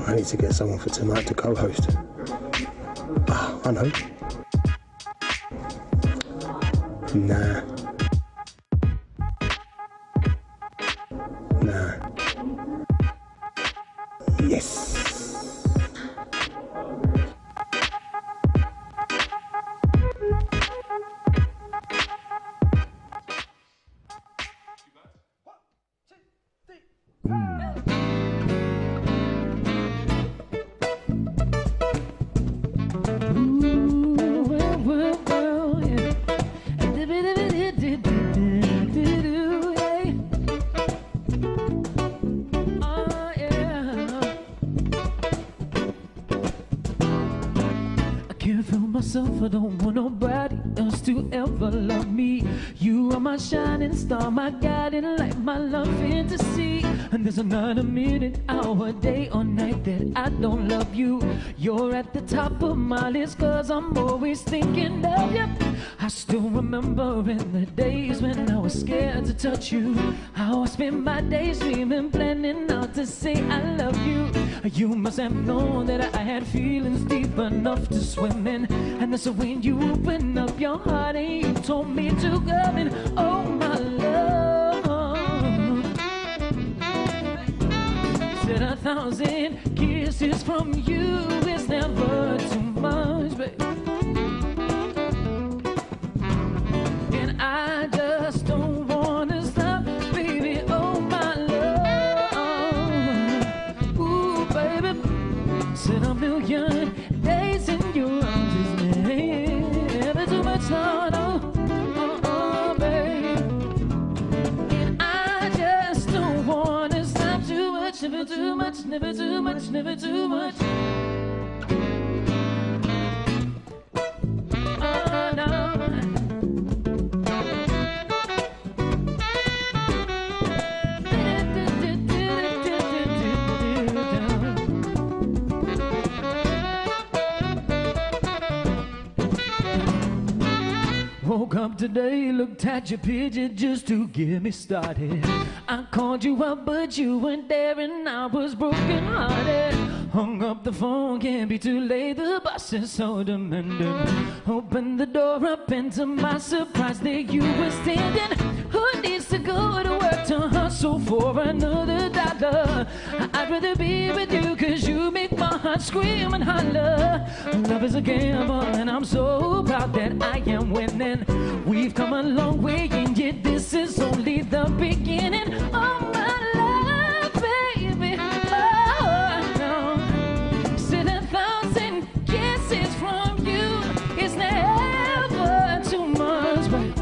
I need to get someone for tonight to co-host. Ah, I know. Nah. Yes. I don't want nobody else to ever love me. You are my shining star, my guiding light, my love fantasy. And there's not a minute, hour, day or night that I don't love you. You're at the top of my list, cause I'm always thinking of you. I still remember in the days when I was scared to touch you, how I spent my days dreaming, planning out to say I love you. You must have known that I had feelings deep enough to swim in. And that's when you opened up your heart and you told me to come in. Oh my love, said 1,000 kisses from you is never too much, babe. And I just don't wanna stop, baby. Oh my love, ooh baby, said 1,000,000 days in your arms is never too much, no, no, babe. And I just don't wanna stop too much, never too much, never too much, never too much. Oh no. Woke up today, looked at your picture just to get me started. I called you up, but you weren't there and I was broken hearted. Hung up the phone, can't be too late, the boss is so demanding. Opened the door up and to my surprise there you were standing. Who needs to go to work to hustle for another dollar? I'd rather be with you cause you make my heart scream and holler. Love is a gamble and I'm so proud that I am winning. We've come a long way and yet this is only the beginning. Oh my love, baby, oh no. Said 1,000 kisses from you is never too much, babe.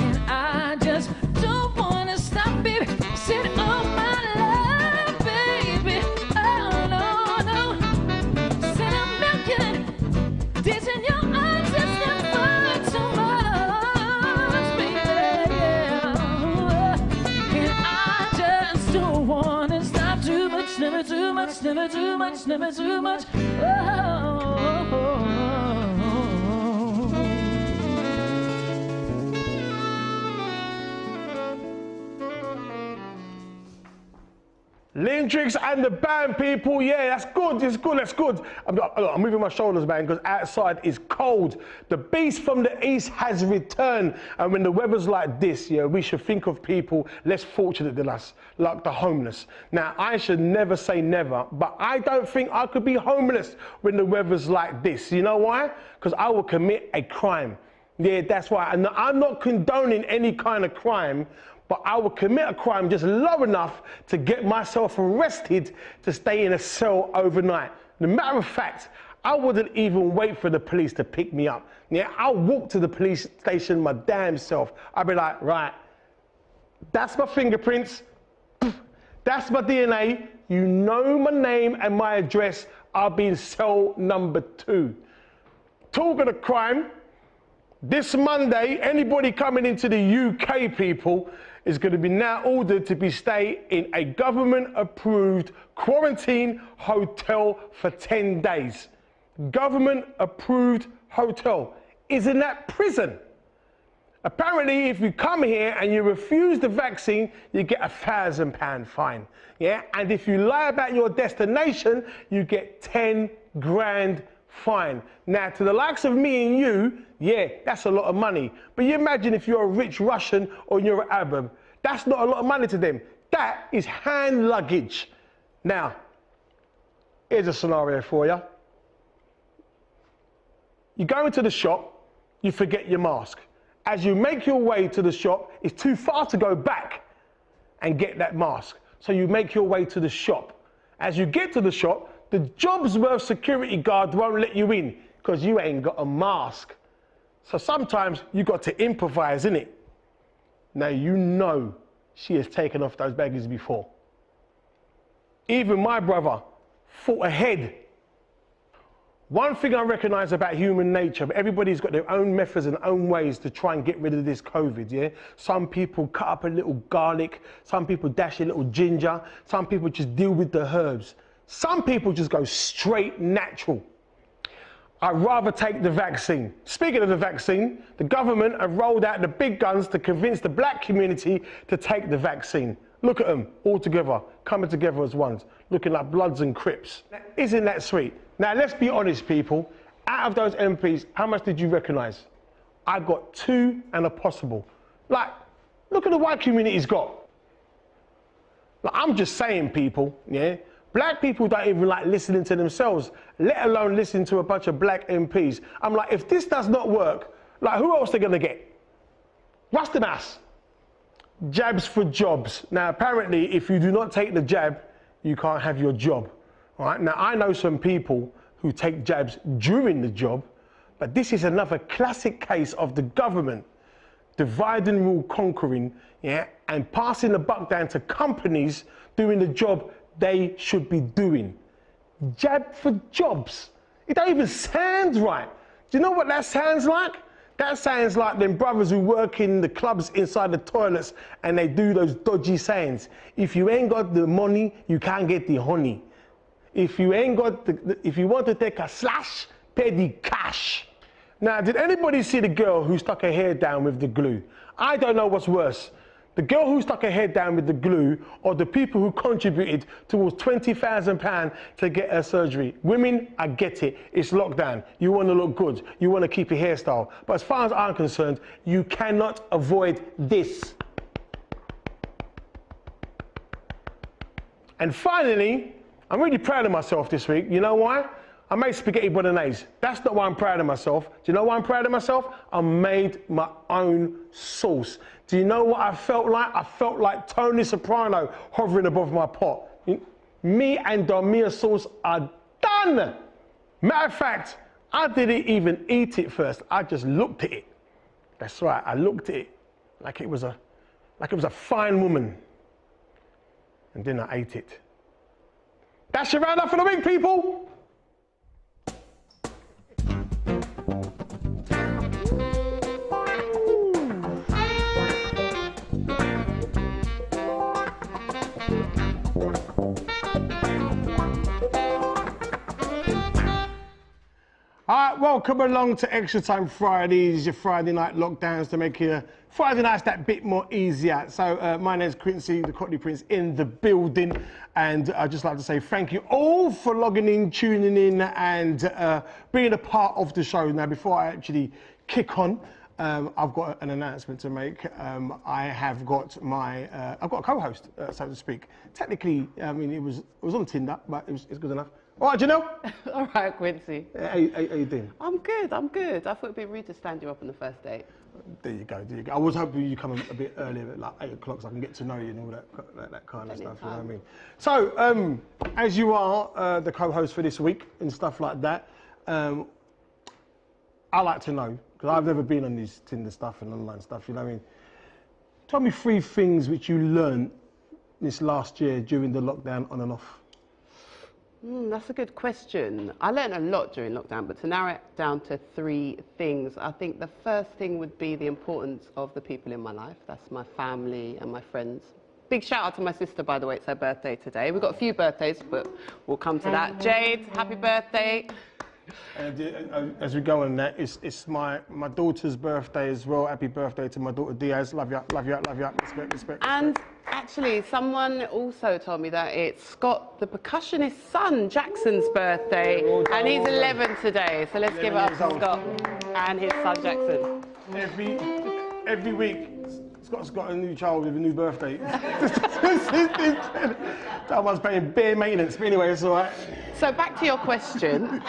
And I just don't wanna stop, baby. Said oh my love, baby, oh no, no. Said 1,000,000 days in your arms is never too much, baby, yeah. And I just don't wanna stop too much, never too much, never too much, never too much. Lyndrix and the band, people. Yeah, that's good. It's good. That's good. I'm moving my shoulders, man, because outside is cold. The beast from the east has returned. And when the weather's like this, yeah, we should think of people less fortunate than us, like the homeless. Now, I should never say never, but I don't think I could be homeless when the weather's like this. You know why? Because I will commit a crime. Yeah, that's why. And I'm not condoning any kind of crime, but I would commit a crime just low enough to get myself arrested to stay in a cell overnight. As a matter of fact, I wouldn't even wait for the police to pick me up. Yeah, I'll walk to the police station my damn self. I'll be like, right, that's my fingerprints, that's my DNA, you know my name and my address, I'll be in cell number 2. Talking of crime, this Monday, anybody coming into the UK, people, is going to be now ordered to be stay in a government-approved quarantine hotel for 10 days. Government-approved hotel. Isn't that prison? Apparently, if you come here and you refuse the vaccine, you get £1,000 fine. Yeah, and if you lie about your destination, you get 10 grand fine. Now, to the likes of me and you, yeah, that's a lot of money. But you imagine if you're a rich Russian or you're an Arab, that's not a lot of money to them. That is hand luggage. Now, here's a scenario for you. You go into the shop, you forget your mask. As you make your way to the shop, it's too far to go back and get that mask. So you make your way to the shop. As you get to the shop, the Jobsworth security guard won't let you in because you ain't got a mask. So sometimes you got to improvise, innit? Now you know she has taken off those baggies before. Even my brother thought ahead. One thing I recognise about human nature, everybody's got their own methods and own ways to try and get rid of this COVID, yeah? Some people cut up a little garlic, some people dash a little ginger, some people just deal with the herbs. Some people just go straight natural. I'd rather take the vaccine. Speaking of the vaccine, the government have rolled out the big guns to convince the black community to take the vaccine. Look at them, all together, coming together as ones, looking like Bloods and Crips. Now, isn't that sweet? Now, let's be honest, people. Out of those MPs, how much did you recognise? I got 2 and a possible. Like, look at the white community's got. Like, I'm just saying, people, yeah? Black people don't even like listening to themselves, let alone listening to a bunch of black MPs. I'm like, if this does not work, like, who else are they gonna get? What's the mass? Jabs for jobs. Now, apparently, if you do not take the jab, you can't have your job. All right? Now, I know some people who take jabs during the job, but this is another classic case of the government divide and rule conquering, yeah, and passing the buck down to companies doing the job they should be doing. Jab for jobs. It don't even sound right. Do you know what that sounds like? That sounds like them brothers who work in the clubs inside the toilets and they do those dodgy sayings. If you ain't got the money, you can't get the honey. If you ain't got if you want to take a slash, pay the cash. Now, did anybody see the girl who stuck her hair down with the glue? I don't know what's worse. The girl who stuck her head down with the glue or the people who contributed towards £20,000 to get her surgery. Women, I get it. It's lockdown. You want to look good. You want to keep your hairstyle. But as far as I'm concerned, you cannot avoid this. And finally, I'm really proud of myself this week. You know why? I made spaghetti bolognese. That's not why I'm proud of myself. Do you know why I'm proud of myself? I made my own sauce. Do you know what I felt like? I felt like Tony Soprano hovering above my pot. Me and Domia sauce are done. Matter of fact, I didn't even eat it first. I just looked at it. That's right, I looked at it like it was a fine woman. And then I ate it. That's your roundup for the week, people. All right, welcome along to Extra Time Fridays, your Friday night lockdowns to make your Friday nights that bit more easier. So my name's Quincy, the Cockney Prince, in the building. And I'd just like to say thank you all for logging in, tuning in and being a part of the show. Now, before I actually kick on, I've got an announcement to make. I have got I've got a co-host, so to speak. Technically, I mean, it was on Tinder, but it's good enough. All right, Janelle? All right, Quincy. How you doing? I'm good. I thought it'd be rude to stand you up on the first date. There you go. I was hoping you'd come a bit earlier, like 8 o'clock, so I can get to know you and all that kind of stuff, you know what I mean? So, as you are the co-host for this week and stuff like that, I like to know, because I've never been on this Tinder stuff and online stuff, you know what I mean? Tell me 3 things which you learned this last year during the lockdown on and off. That's a good question. I learned a lot during lockdown, but to narrow it down to 3 things, I think the first thing would be the importance of the people in my life. That's my family and my friends. Big shout out to my sister, by the way, it's her birthday today. We've got a few birthdays, but we'll come to that. Jade, happy birthday. And as we go on that, it's my daughter's birthday as well. Happy birthday to my daughter Diaz. Love ya, love ya, love ya. Respect. And actually, someone also told me that it's Scott, the percussionist's son, Jackson's birthday, and he's 11 today. So let's give it up to Scott and his son Jackson. Every week, Scott's got a new child with a new birthday. That one's paying bare maintenance, but anyway, it's all right. So back to your question.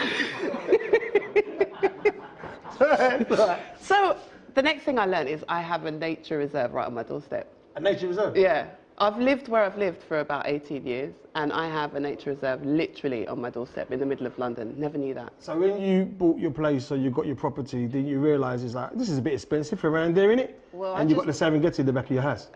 So the next thing I learned is I have a nature reserve right on my doorstep. A nature reserve? Yeah. I've lived where I've lived for about 18 years, and I have a nature reserve literally on my doorstep in the middle of London. Never knew that. So when you bought your place, so you got your property, didn't you realise it's like, this is a bit expensive for around there, innit? Well, and you got the Serengeti in the back of your house.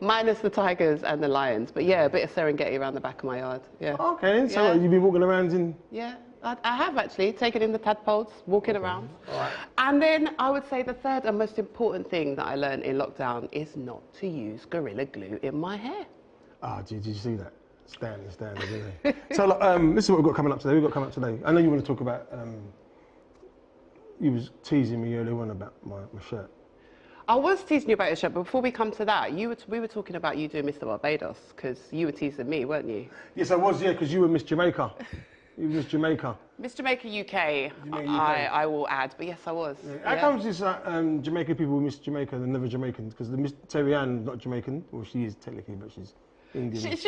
Minus the tigers and the lions, but yeah, a bit of Serengeti around the back of my yard, yeah. Okay, so Yeah. you've been walking around in... Yeah, I have actually, taken in the tadpoles, walking around. All right. And then I would say the third and most important thing that I learned in lockdown is not to use Gorilla Glue in my hair. Did you see that? It's down, isn't it? So look, this is what we've got coming up today. I know you want to talk about, you was teasing me earlier on about my shirt. I was teasing you about your shirt, but before we come to that, we were talking about you doing Mr. Barbados, because you were teasing me, weren't you? Yes, I was, yeah, because you were Miss Jamaica. You were Miss Jamaica. Miss Jamaica UK, I will add, but yes, I was. Yeah. How comes this Jamaican people Miss Jamaica and never Jamaican? Because the Miss Terry Ann's not Jamaican. Well, she is technically, but she's Indian.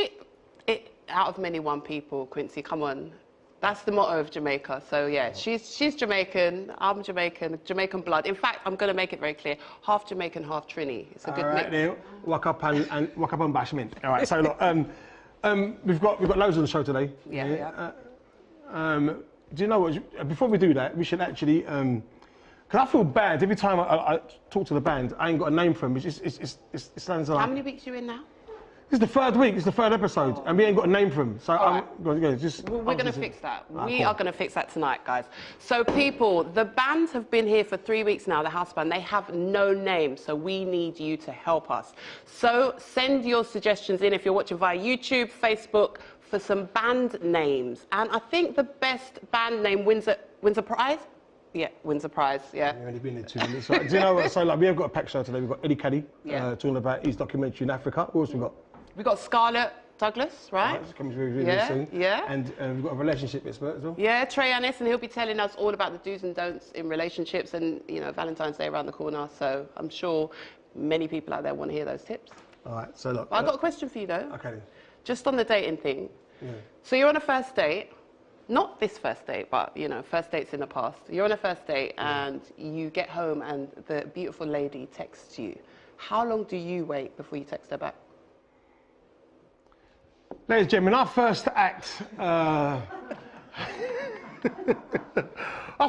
Out of many one people, Quincy, come on. That's the motto of Jamaica. So yeah, she's Jamaican, I'm Jamaican, Jamaican blood. In fact, I'm going to make it very clear, half Jamaican, half Trini. It's a good mix. There. Walk up and bashment. All right, so look, we've got loads on the show today. Yeah. Do you know what? Before we do that, we should actually, because I feel bad every time I talk to the band. I ain't got a name for them. It sounds like. How many weeks are you in now? This is the third week. It's the third episode, and we ain't got a name for them. So we're going to fix that. We are going to fix that tonight, guys. So people, the band have been here for 3 weeks now. The house band. They have no name, so we need you to help us. So send your suggestions in if you're watching via YouTube, Facebook, for some band names. And I think the best band name wins a prize. Yeah, wins a prize, yeah. We've only been here 2 minutes. So, do you know what? So, like, we have got a packed show today. We've got Eddie Kadi talking about his documentary in Africa. What else we got? We've got Scarlette Douglas, right? It's coming really soon. Yeah. And we've got a relationship expert as well. Yeah, Trey Ennis, and he'll be telling us all about the do's and don'ts in relationships, and, you know, Valentine's Day around the corner. So I'm sure many people out there want to hear those tips. All right, so look. I've got a question for you, though. Okay. Then. Just on the dating thing. Yeah. So you're on a first date. Not this first date, but, you know, first dates in the past. You're on a first date and you get home and the beautiful lady texts you. How long do you wait before you text her back? Ladies and gentlemen, our first act, our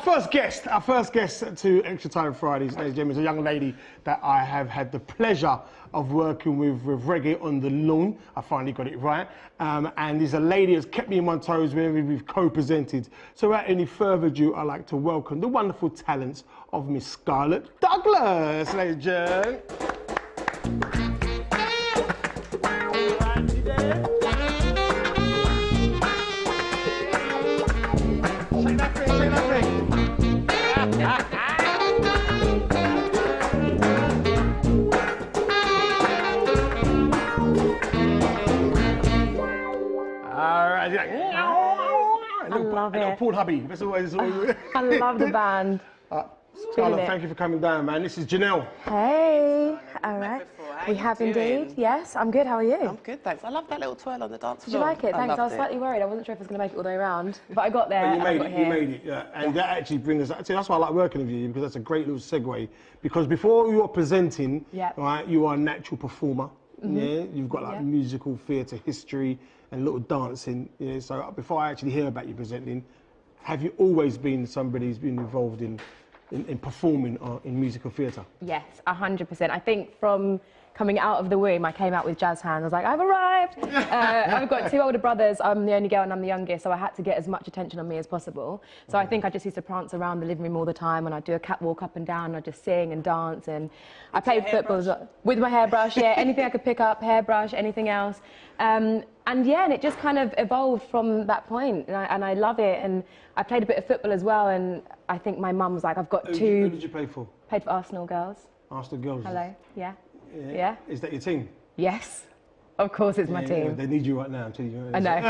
first guest to Extra Time Fridays, ladies and gentlemen, is a young lady that I have had the pleasure of working with Reggae on the Lawn. I finally got it right. And is a lady that's kept me on my toes whenever we've co-presented. So without any further ado, I'd like to welcome the wonderful talents of Miss Scarlette Douglas, ladies and gentlemen. I love it. Paul Hubby. That's always. I love the band. Scarlett, thank you for coming down, man. This is Janelle. Hey, all right. How We you have doing? indeed. Yes, I'm good. How are you? I'm good, thanks. I love that little twirl on the dance floor. Did you like it? Thanks. I was loved slightly worried. I wasn't sure if I was going to make it all the way around, but I got there. But you made and I it. got You here. made it. Yeah. And that actually brings us. That's why I like working with you, because that's a great little segue. Because before you are presenting, right, you are a natural performer. Yeah, you've got like musical theatre history and little dancing. Yeah, so before I actually hear about you presenting, have you always been somebody who's been involved in performing in musical theatre? Yes, 100%. I think from coming out of the womb, I came out with jazz hands. I was like, I've arrived. arrived. I've got 2 older brothers. I'm the only girl and I'm the youngest, so I had to get as much attention on me as possible. So I think I just used to prance around the living room all the time, and I'd do a catwalk up and down, and I'd just sing and dance, and I played football as well. With my hairbrush, yeah, anything I could pick up, hairbrush, anything else. And yeah, and it just kind of evolved from that point, and I love it. And I played a bit of football as well, and I think my mum was like, I've got 2... Who did you play for? Played for Arsenal girls. Arsenal girls? Hello, yeah. Yeah. Is that your team? Yes. Of course it's my team. They need you right now, I'm telling you. I know.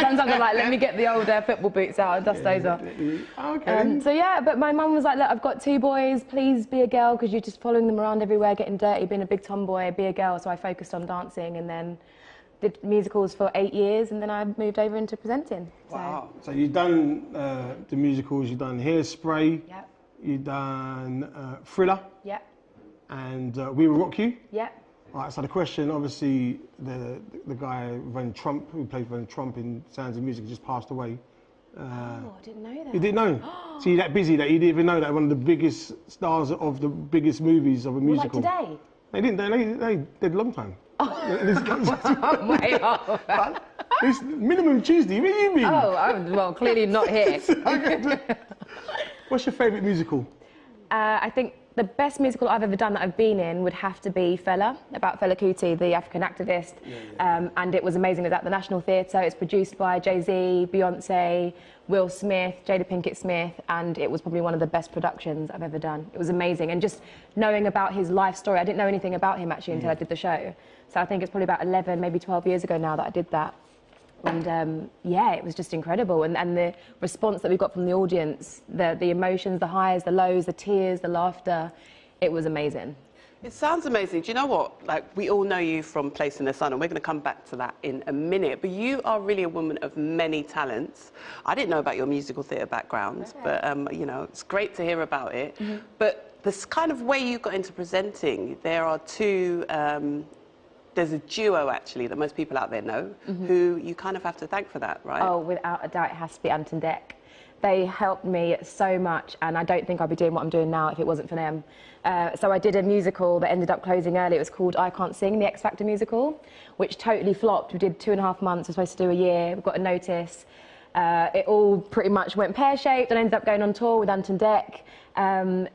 Sometimes I'm like, let me get the old football boots out and dust those off. Okay. So yeah, but my mum was like, look, I've got 2 boys, please be a girl, because you're just following them around everywhere, getting dirty, being a big tomboy, be a girl. So I focused on dancing, and then did musicals for 8 years, and then I moved over into presenting. Wow. So you've done the musicals, you've done Hairspray, Yep. you've done Thriller, Yep. and We Will Rock You. Yep. All right, so the question, obviously, the guy, Van Trump, who played Van Trump in Sounds of Music, just passed away. Oh, I didn't know that. You didn't know? So you're that busy that you didn't even know that one of the biggest stars of the biggest movies of a musical. Like today? They didn't, they did a long time. Way off. It's minimum Tuesday, where you been? Oh, well, clearly not here. What's your favourite musical? I think the best musical I've ever done that I've been in would have to be Fela, about Fela Kuti, the African activist. And it was amazing. It was at the National Theatre. It's produced by Jay-Z, Beyonce, Will Smith, Jada Pinkett Smith, and it was probably one of the best productions I've ever done. It was amazing. And just knowing about his life story, I didn't know anything about him actually until I did the show. So I think it's probably about 11, maybe 12 years ago now that I did that. And yeah, it was just incredible. And the response that we got from the audience, the emotions, the highs, the lows, the tears, the laughter, it was amazing. It sounds amazing. Do you know what? Like, we all know you from Place in the Sun, and we're going to come back to that in a minute. But you are really a woman of many talents. I didn't know about your musical theatre background, but, you know, it's great to hear about it. But this kind of way you got into presenting, there are 2... there's a duo, actually, that most people out there know, who you kind of have to thank for that, right? Oh, without a doubt, it has to be Ant and Dec. They helped me so much, and I don't think I'd be doing what I'm doing now if it wasn't for them. So I did a musical that ended up closing early. It was called I Can't Sing, the X Factor musical, which totally flopped. We did 2.5 months. We were supposed to do a year. We got a notice. It all pretty much went pear-shaped, and I ended up going on tour with Ant and Dec.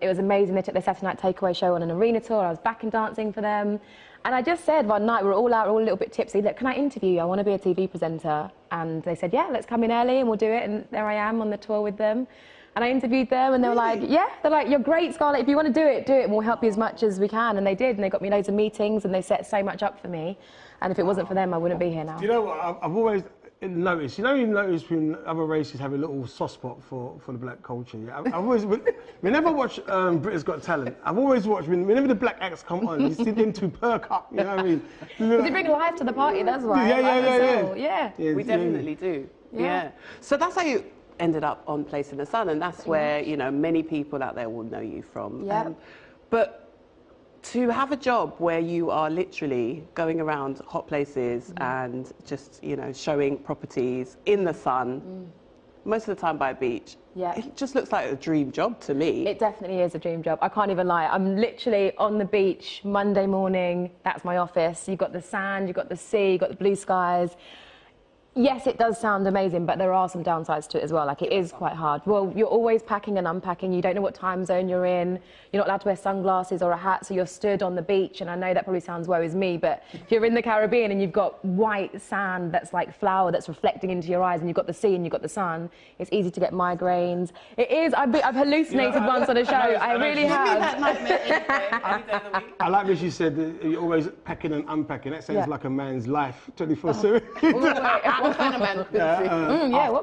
It was amazing. They took their Saturday Night Takeaway show on an arena tour. I was back and dancing for them. And I just said one night, we were all out, we were all a little bit tipsy, look, can I interview you? I want to be a TV presenter. And they said, yeah, let's come in early and we'll do it. And there I am on the tour with them. And I interviewed them, and they were like, yeah, they're like, you're great, Scarlett. If you want to do it, and we'll help you as much as we can. And they did, and they got me loads of meetings, and they set so much up for me. And if it wasn't for them, I wouldn't be here now. Do you know what? I've always noticed, you notice when other races have a little soft spot for the black culture. I've always, whenever I watch Britain's Got Talent, I've always watched, whenever the black acts come on, you see them to perk up, you know what I mean? They bring life to the party, that's why. Yeah. We definitely do. Yeah. So that's how you ended up on Place in the Sun, and that's where, you know, many people out there will know you from. But to have a job where you are literally going around hot places and just, you know, showing properties in the sun, most of the time by a beach, it just looks like a dream job to me. It definitely is a dream job. I can't even lie. I'm literally on the beach Monday morning. That's my office. You've got the sand, you've got the sea, you've got the blue skies. Yes, it does sound amazing, but there are some downsides to it as well. Like, it is quite hard. Well, you're always packing and unpacking. You don't know what time zone you're in. You're not allowed to wear sunglasses or a hat, so you're stood on the beach. And I know that probably sounds woe is me, but if you're in the Caribbean and you've got white sand that's like flour that's reflecting into your eyes, and you've got the sea and you've got the sun, it's easy to get migraines. It is. I've hallucinated once on a show. I really have. I like when she said that you're always packing and unpacking. That sounds like a man's life, 24/7. What kind of man?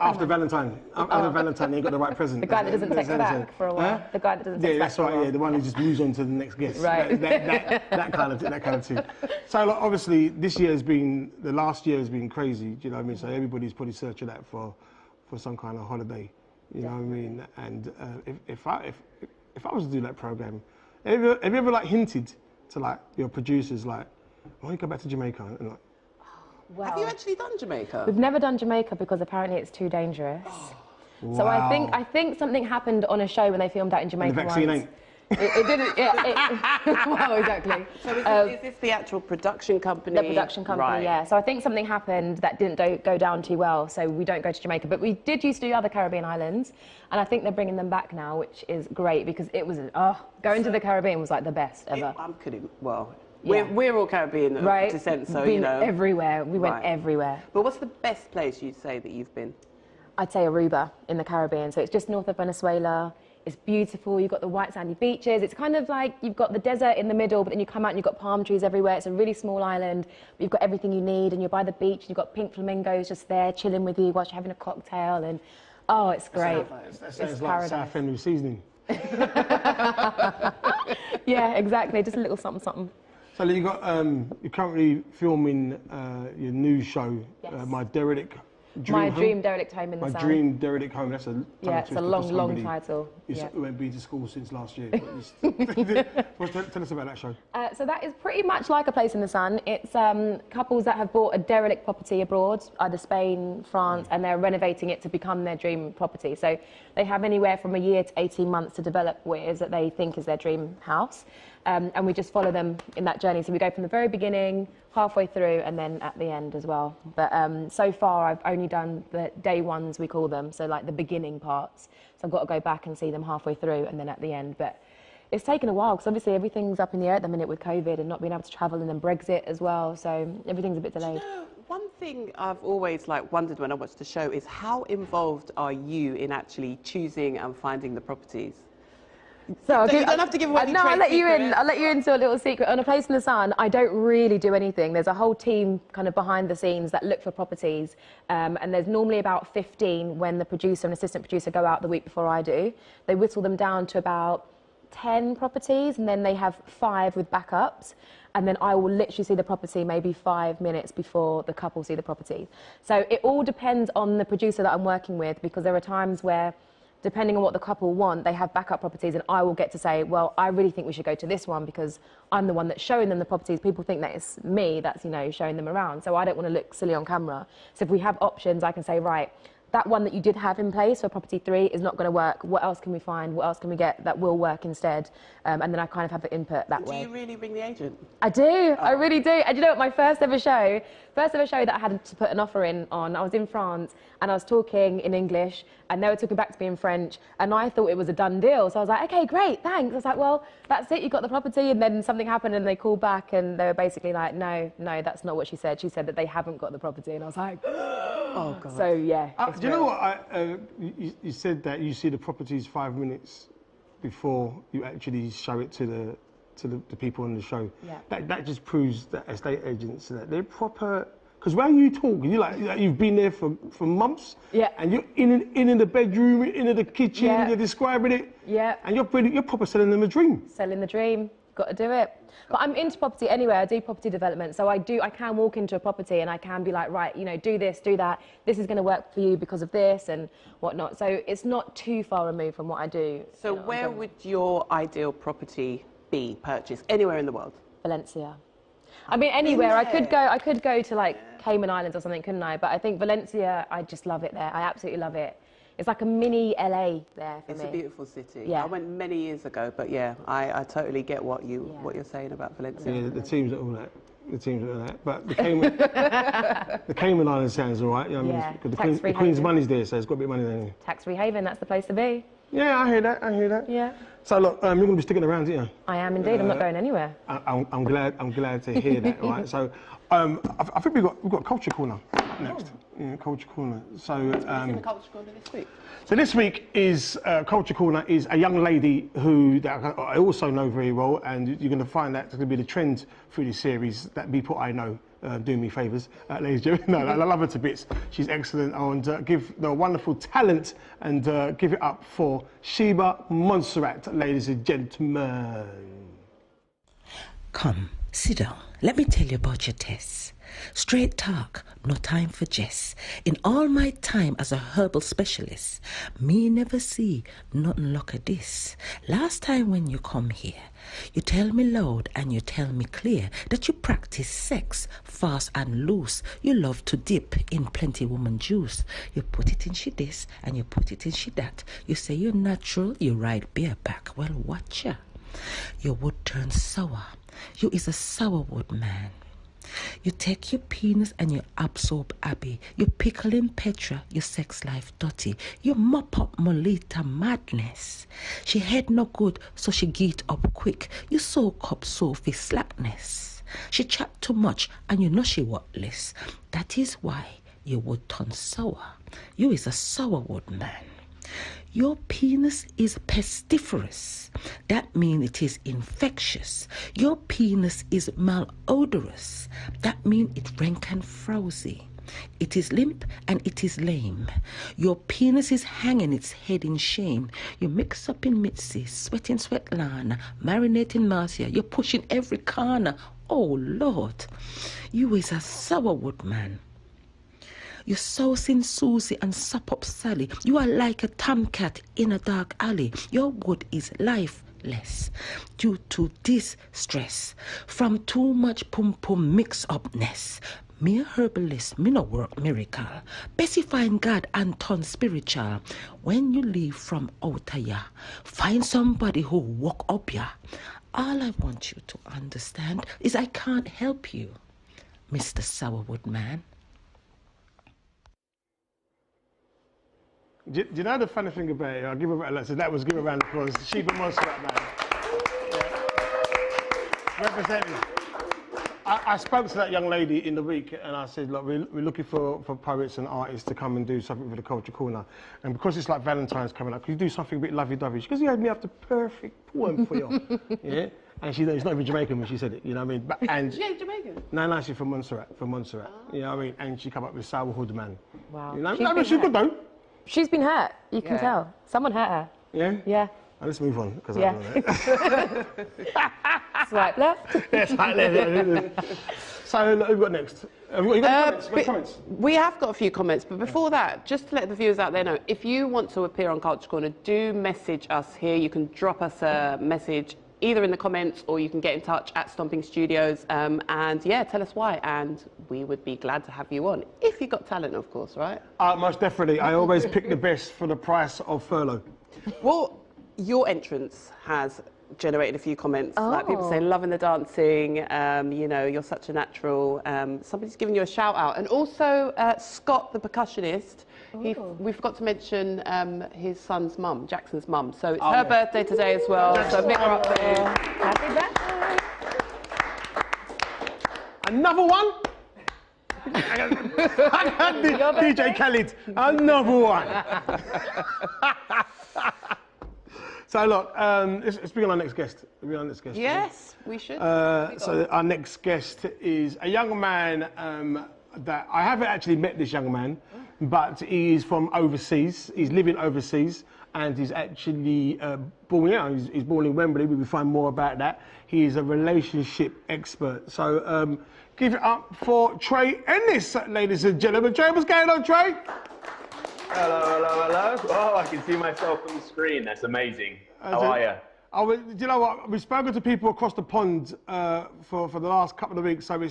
After Valentine. After Valentine, you got the right present. The guy that doesn't text back for a while. The guy that doesn't text back. That's right. Yeah, the one who just moves on to the next guest. Right. That kind of thing. So, like, obviously, the last year has been crazy. Do you know what I mean? So everybody's probably searching that for some kind of holiday. You know what I mean? And if I was to do that program, have you ever like hinted to like your producers like, why don't you go back to Jamaica? And like, Wow. Have you actually done Jamaica? We've never done Jamaica because apparently it's too dangerous. Wow. So I think something happened on a show when they filmed out in Jamaica. And the vaccine once. ain't. It didn't. Well, exactly. So is this the actual production company? The production company, right. yeah. So I think something happened that didn't go down too well, so we don't go to Jamaica. But we did used to do other Caribbean islands, and I think they're bringing them back now, which is great because it was, going to the Caribbean was like the best ever. I'm kidding. Well, Yeah. we're all Caribbean descent, so been you know. everywhere. We went everywhere. But what's the best place you'd say that you've been? I'd say Aruba in the Caribbean. So it's just north of Venezuela. It's beautiful. You've got the white sandy beaches. It's kind of like you've got the desert in the middle, but then you come out and you've got palm trees everywhere. It's a really small island. But you've got everything you need, and you're by the beach. And you've got pink flamingos just there chilling with you whilst you're having a cocktail, and it's great. That sounds like South End with seasoning. Yeah, exactly. Just a little something, something. So you got you're currently filming your new show, Yes. My Derelict Dream My Home. Dream Derelict Home in the My Sun. Dream Derelict Home. That's a It's a long title. You Yeah. won't be to school since last year. Tell us about that show. So that is pretty much like A Place in the Sun. It's couples that have bought a derelict property abroad, either Spain, France, and they're renovating it to become their dream property. So they have anywhere from a year to 18 months to develop what it is that they think is their dream house. And we just follow them in that journey. So we go from the very beginning, halfway through, and then at the end as well. But so far, I've only done the day ones, we call them, so like the beginning parts. So I've got to go back and see them halfway through and then at the end. But it's taken a while because obviously everything's up in the air at the minute with COVID and not being able to travel, and then Brexit as well. So everything's a bit delayed. You know, one thing I've always wondered when I watch the show is how involved are you in actually choosing and finding the properties? So you don't have to give away any No, I'll trade let you in. secrets. I'll let you into a little secret. On A Place in the Sun, I don't really do anything. There's a whole team kind of behind the scenes that look for properties, and there's normally about 15 when the producer and assistant producer go out the week before I do. They whittle them down to about 10 properties, and then they have 5 with backups. And then I will literally see the property maybe 5 minutes before the couple see the property. So it all depends on the producer that I'm working with, because there are times where, depending on what the couple want, they have backup properties, and I will get to say, well, I really think we should go to this one because I'm the one that's showing them the properties. People think that it's me that's, showing them around. So I don't want to look silly on camera. So if we have options, I can say, right, that one that you did have in place for property 3 is not going to work. What else can we find? What else can we get that will work instead? And then I kind of have the input that way. Do you really ring the agent? I do. I really do. And you know what? My first ever show that I had to put an offer in on, I was in France and I was talking in English and they were talking back to me in French and I thought it was a done deal. So I was like, okay, great, thanks. I was like, well, that's it. You got the property. And then something happened and they called back and they were basically like, no, that's not what she said. She said that they haven't got the property. And I was like, oh, God. So, yeah. Do you know what? You said that you see the properties 5 minutes before you actually show it to the people on the show. Yeah. That just proves that estate agents that they're proper. Because when you talk, you've been there for months. Yeah. And you're in the bedroom, in the kitchen. Yeah. You're describing it. Yeah. And you're proper selling them a dream. Selling the dream. Got to do it. But I'm into property anyway. I do property development. So I can walk into a property and I can be like, right, do this, do that. This is going to work for you because of this and whatnot. So it's not too far removed from what I do. So where would your ideal property be purchased? Anywhere in the world? Valencia. I mean, anywhere. I could go to like Cayman Islands or something, couldn't I? But I think Valencia, I just love it there. I absolutely love it. It's like a mini LA there for me. It's a beautiful city. Yeah. I went many years ago, but yeah, I totally get what you're saying about Valencia. Yeah, the teams are all that. But the Cayman Islands sounds all right. Yeah, the Queen's money's there, so it's got a bit of money there. Tax-free haven, that's the place to be. Yeah, I hear that. Yeah. So look, you're going to be sticking around, aren't you? I am indeed. I'm not going anywhere. I'm glad to hear that. Right. So, I think we've got Culture Corner next. Yeah, Culture Corner. So, Who's in the Culture Corner this week? So this week is Culture Corner is a young lady who that I also know very well, and you're going to find that it's going to be the trend through this series that people I know do me favours, ladies and gentlemen. No, I love her to bits. She's excellent. I want to give the wonderful talent and give it up for Sheba Montserrat, ladies and gentlemen. Come, sit down. Let me tell you about your tests. Straight talk, no time for jest. In all my time as a herbal specialist, me never see nothing like this. Last time when you come here, you tell me loud and you tell me clear that you practice sex fast and loose. You love to dip in plenty woman juice. You put it in she this and you put it in she that. You say you're natural, you ride bareback. Well, watch ya. Your wood turns sour. You is a sourwood man. You take your penis and you absorb Abby. You pickle in Petra, your sex life dirty. You mop up Molita madness. She had no good, so she get up quick. You soak up Sophie slackness. She chat too much and you know she worthless. That is why your wood turn sour. You is a sourwood man. Your penis is pestiferous. That means it is infectious. Your penis is malodorous. That means it rank and frowsy. It is limp and it is lame. Your penis is hanging its head in shame. You mix up in Mitzi, sweating Svetlana, marinating Marcia. You're pushing every corner. Oh, Lord. You is a sourwood man. You sousing Susie and sup up Sally. You are like a tomcat in a dark alley. Your wood is lifeless due to distress from too much pum-pum mix-upness. Me a herbalist, me no work miracle. Bessie find God and turn spiritual. When you leave from outer ya, find somebody who walk up ya. All I want you to understand is I can't help you, Mr. Sourwood Man. Do you know the funny thing about it? I'll give her so that was give a round of applause. Sheba Montserrat, man. Yeah. Representing. I spoke to that young lady in the week and I said, look, we're looking for poets and artists to come and do something for the Culture Corner. And because it's like Valentine's coming up, could you do something a bit lovey-dovey? She goes, yeah, me have the perfect poem for you. Yeah? And she's not even Jamaican when she said it, you know what I mean? But, and Yeah, Jamaican. No, she's from Montserrat, You know what I mean? And she come up with Sourwood Man. Wow. You know? She's good though. She's been hurt. You can tell. Someone hurt her. Yeah? Yeah. Let's move on, because Yeah. I don't know. Swipe left. Yes, right there. So, look, who've got next? Have you got any comments? Comments? We have got a few comments, but before that, just to let the viewers out there know, if you want to appear on Culture Corner, do message us here. You can drop us a message either in the comments or you can get in touch at Stomping Studios and yeah, tell us why, and we would be glad to have you on. If you've got talent, of course, right? Most definitely. I always pick the best for the price of furlough. Well, your entrance has generated a few comments. Like people say, loving the dancing, you know, you're such a natural. Somebody's giving you a shout out. And also Scott, the percussionist, we forgot to mention his son's mum, Jackson's mum. So it's her birthday today as well. So big her up there. Happy birthday. Another one? DJ Khaled, another one. So look, let's bring on our next guest. Yes, we should. So our next guest is a young man that I haven't actually met this young man, but he is from overseas. He's living overseas, and he's actually born. Yeah, he's born in Wembley. We will find more about that. He is a relationship expert. So give it up for Trey Ennis, ladies and gentlemen. Trey, what's going on, Trey? Hello. Oh, I can see myself on the screen. That's amazing. How are you? Do you know what? We've spoken to people across the pond for the last couple of weeks. So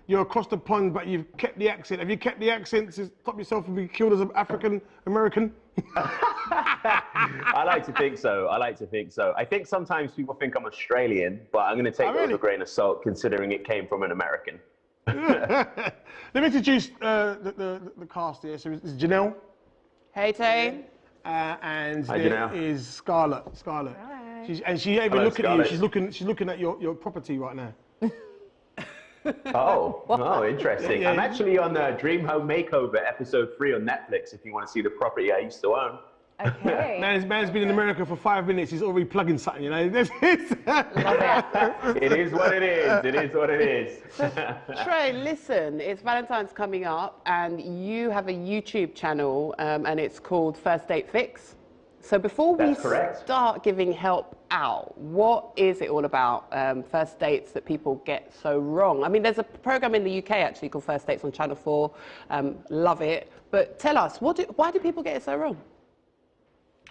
you're across the pond, but you've kept the accent. Have you kept the accent to stop yourself from being killed as an African American? I like to think so. I think sometimes people think I'm Australian, but I'm going to take it with a grain of salt, considering it came from an American. Let me introduce the cast here. So it's Janelle. Hey, Tay. And Hi, there Janelle. is Scarlett. Hi. She ain't even Hello, looking at you. Scarlett. She's looking at your property right now. Oh, interesting. Yeah, I'm actually on Dream Home Makeover episode 3 on Netflix. If you want to see the property I used to own. Okay. Man's been in America for 5 minutes. He's already plugging something, you know. It is what it is. Trey, listen, it's Valentine's coming up, and you have a YouTube channel, and it's called First Date Fix. So before we start giving help out, what is it all about, first dates that people get so wrong? I mean, there's a program in the UK actually called First Dates on Channel 4. Love it. But tell us, why do people get it so wrong?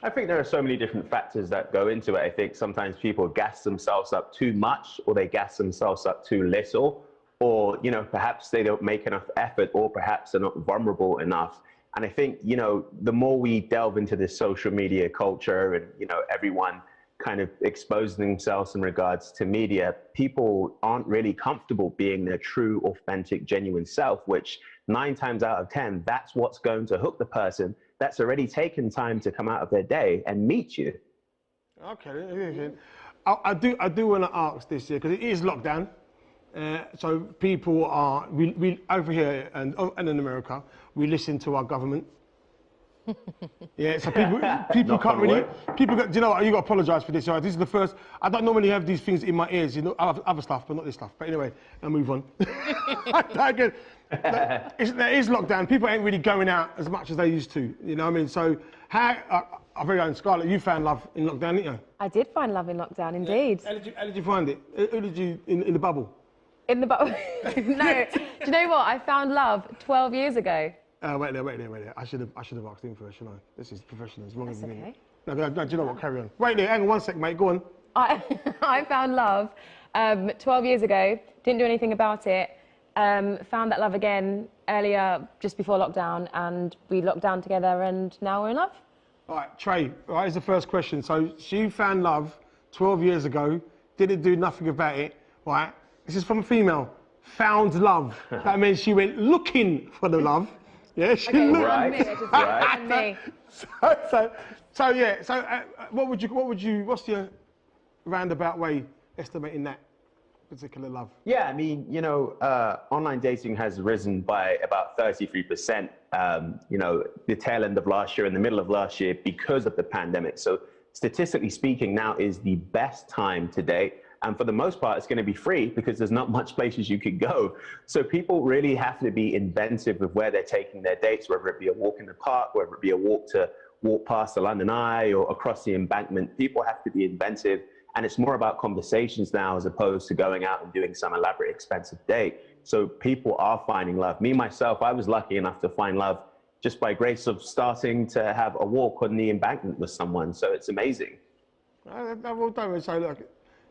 I think there are so many different factors that go into it. I think sometimes people gas themselves up too much, or they gas themselves up too little, or, you know, perhaps they don't make enough effort, or perhaps they're not vulnerable enough. And I think, you know, the more we delve into this social media culture and, you know, everyone kind of exposing themselves in regards to media, people aren't really comfortable being their true, authentic, genuine self, which 9 times out of 10, that's what's going to hook the person that's already taken time to come out of their day and meet you. Okay. I do want to ask this year, because it is lockdown. So people are, we over here and in America, we listen to our government. Yeah, so people can't really, do you know what, you got to apologise for this, right? This is the first, I don't normally have these things in my ears, you know, I have other stuff, but not this stuff. But anyway, I'll move on. Again, there is lockdown, people ain't really going out as much as they used to, you know what I mean? So how, our very own Scarlett, you found love in lockdown, didn't you? I did find love in lockdown, indeed. Yeah. How did you find it? Who did you, in the bubble? In the bubble? No, do you know what, I found love 12 years ago. Wait there. I should have asked him first, shouldn't I? This is professional, as long as okay. No, do you know what? Carry on. Wait there, hang on 1 sec, mate. Go on. I found love 12 years ago. Didn't do anything about it. Found that love again earlier, just before lockdown, and we locked down together, and now we're in love. All right, Trey. All right, here's the first question. So she found love 12 years ago. Didn't do nothing about it. Right. This is from a female. Found love. That means she went looking for the love. Yeah, she looked. Right. What's your roundabout way estimating that particular love? Yeah, I mean, you know, online dating has risen by about 33%, you know, the tail end of last year and the middle of last year because of the pandemic. So statistically speaking, now is the best time to date. And for the most part, it's going to be free because there's not much places you could go. So people really have to be inventive with where they're taking their dates, whether it be a walk in the park, whether it be a walk past the London Eye or across the embankment. People have to be inventive. And it's more about conversations now as opposed to going out and doing some elaborate, expensive date. So people are finding love. Me, myself, I was lucky enough to find love just by grace of starting to have a walk on the embankment with someone. So it's amazing. Well done. So look,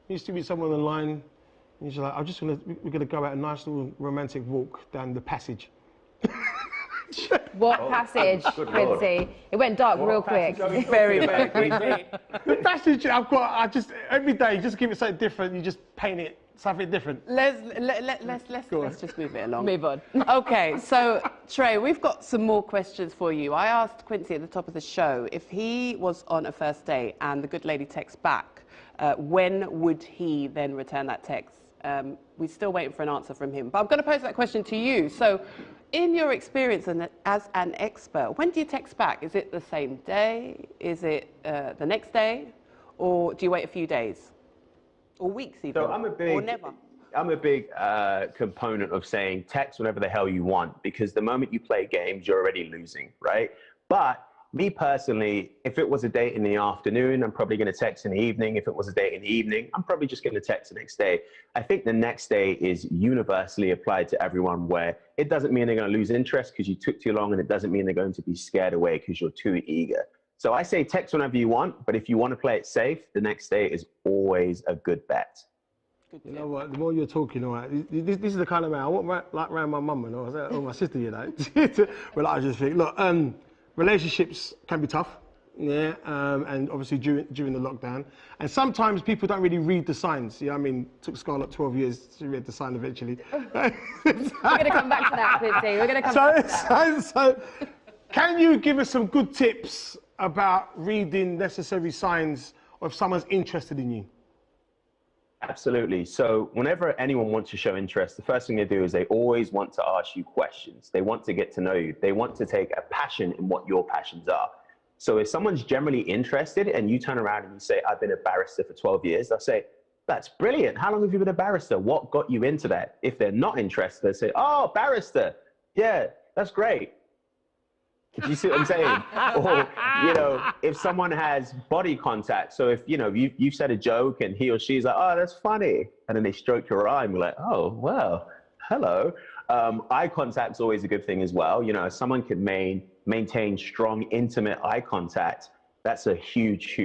used to be someone online, and you're like, we're gonna go out a nice little romantic walk down the passage. What passage, Quincy? It went dark real quick. Very quickly. The passage every day, just give it something different, you just paint it something different. Let's just move it along. Move on. Okay, so Trey, we've got some more questions for you. I asked Quincy at the top of the show if he was on a first date and the good lady texts back, when would he then return that text? We're still waiting for an answer from him. But I'm going to pose that question to you. So, in your experience and as an expert, when do you text back? Is it the same day? Is it the next day? Or do you wait a few days? Or weeks even? So or never? I'm a big component of saying text whenever the hell you want, because the moment you play games, you're already losing, right? But me personally, if it was a date in the afternoon, I'm probably going to text in the evening. If it was a date in the evening, I'm probably just going to text the next day. I think the next day is universally applied to everyone, where it doesn't mean they're going to lose interest because you took too long, and it doesn't mean they're going to be scared away because you're too eager. So I say text whenever you want, but if you want to play it safe, the next day is always a good bet. You know what, the more you're talking, all right, this is the kind of man I want like around my mum and or my sister, you know. Well, I just think, look, relationships can be tough, yeah, and obviously during the lockdown. And sometimes people don't really read the signs. Yeah, I mean, it took Scarlett 12 years to read the sign eventually. We're going to come back to that, Quincy. We're going to come back to that. So, can you give us some good tips about reading necessary signs of someone's interested in you? Absolutely. So whenever anyone wants to show interest, the first thing they do is they always want to ask you questions. They want to get to know you. They want to take a passion in what your passions are. So if someone's generally interested and you turn around and you say, I've been a barrister for 12 years, they'll say, that's brilliant. How long have you been a barrister? What got you into that? If they're not interested, they say, oh, barrister. Yeah, that's great. Do you see what I'm saying? Or, you know, if someone has body contact, so if, you know, you've said a joke and he or she's like, oh, that's funny. And then they stroke your eye and be like, oh, well, hello. Eye contact's always a good thing as well. You know, if someone can maintain strong, intimate eye contact, that's a huge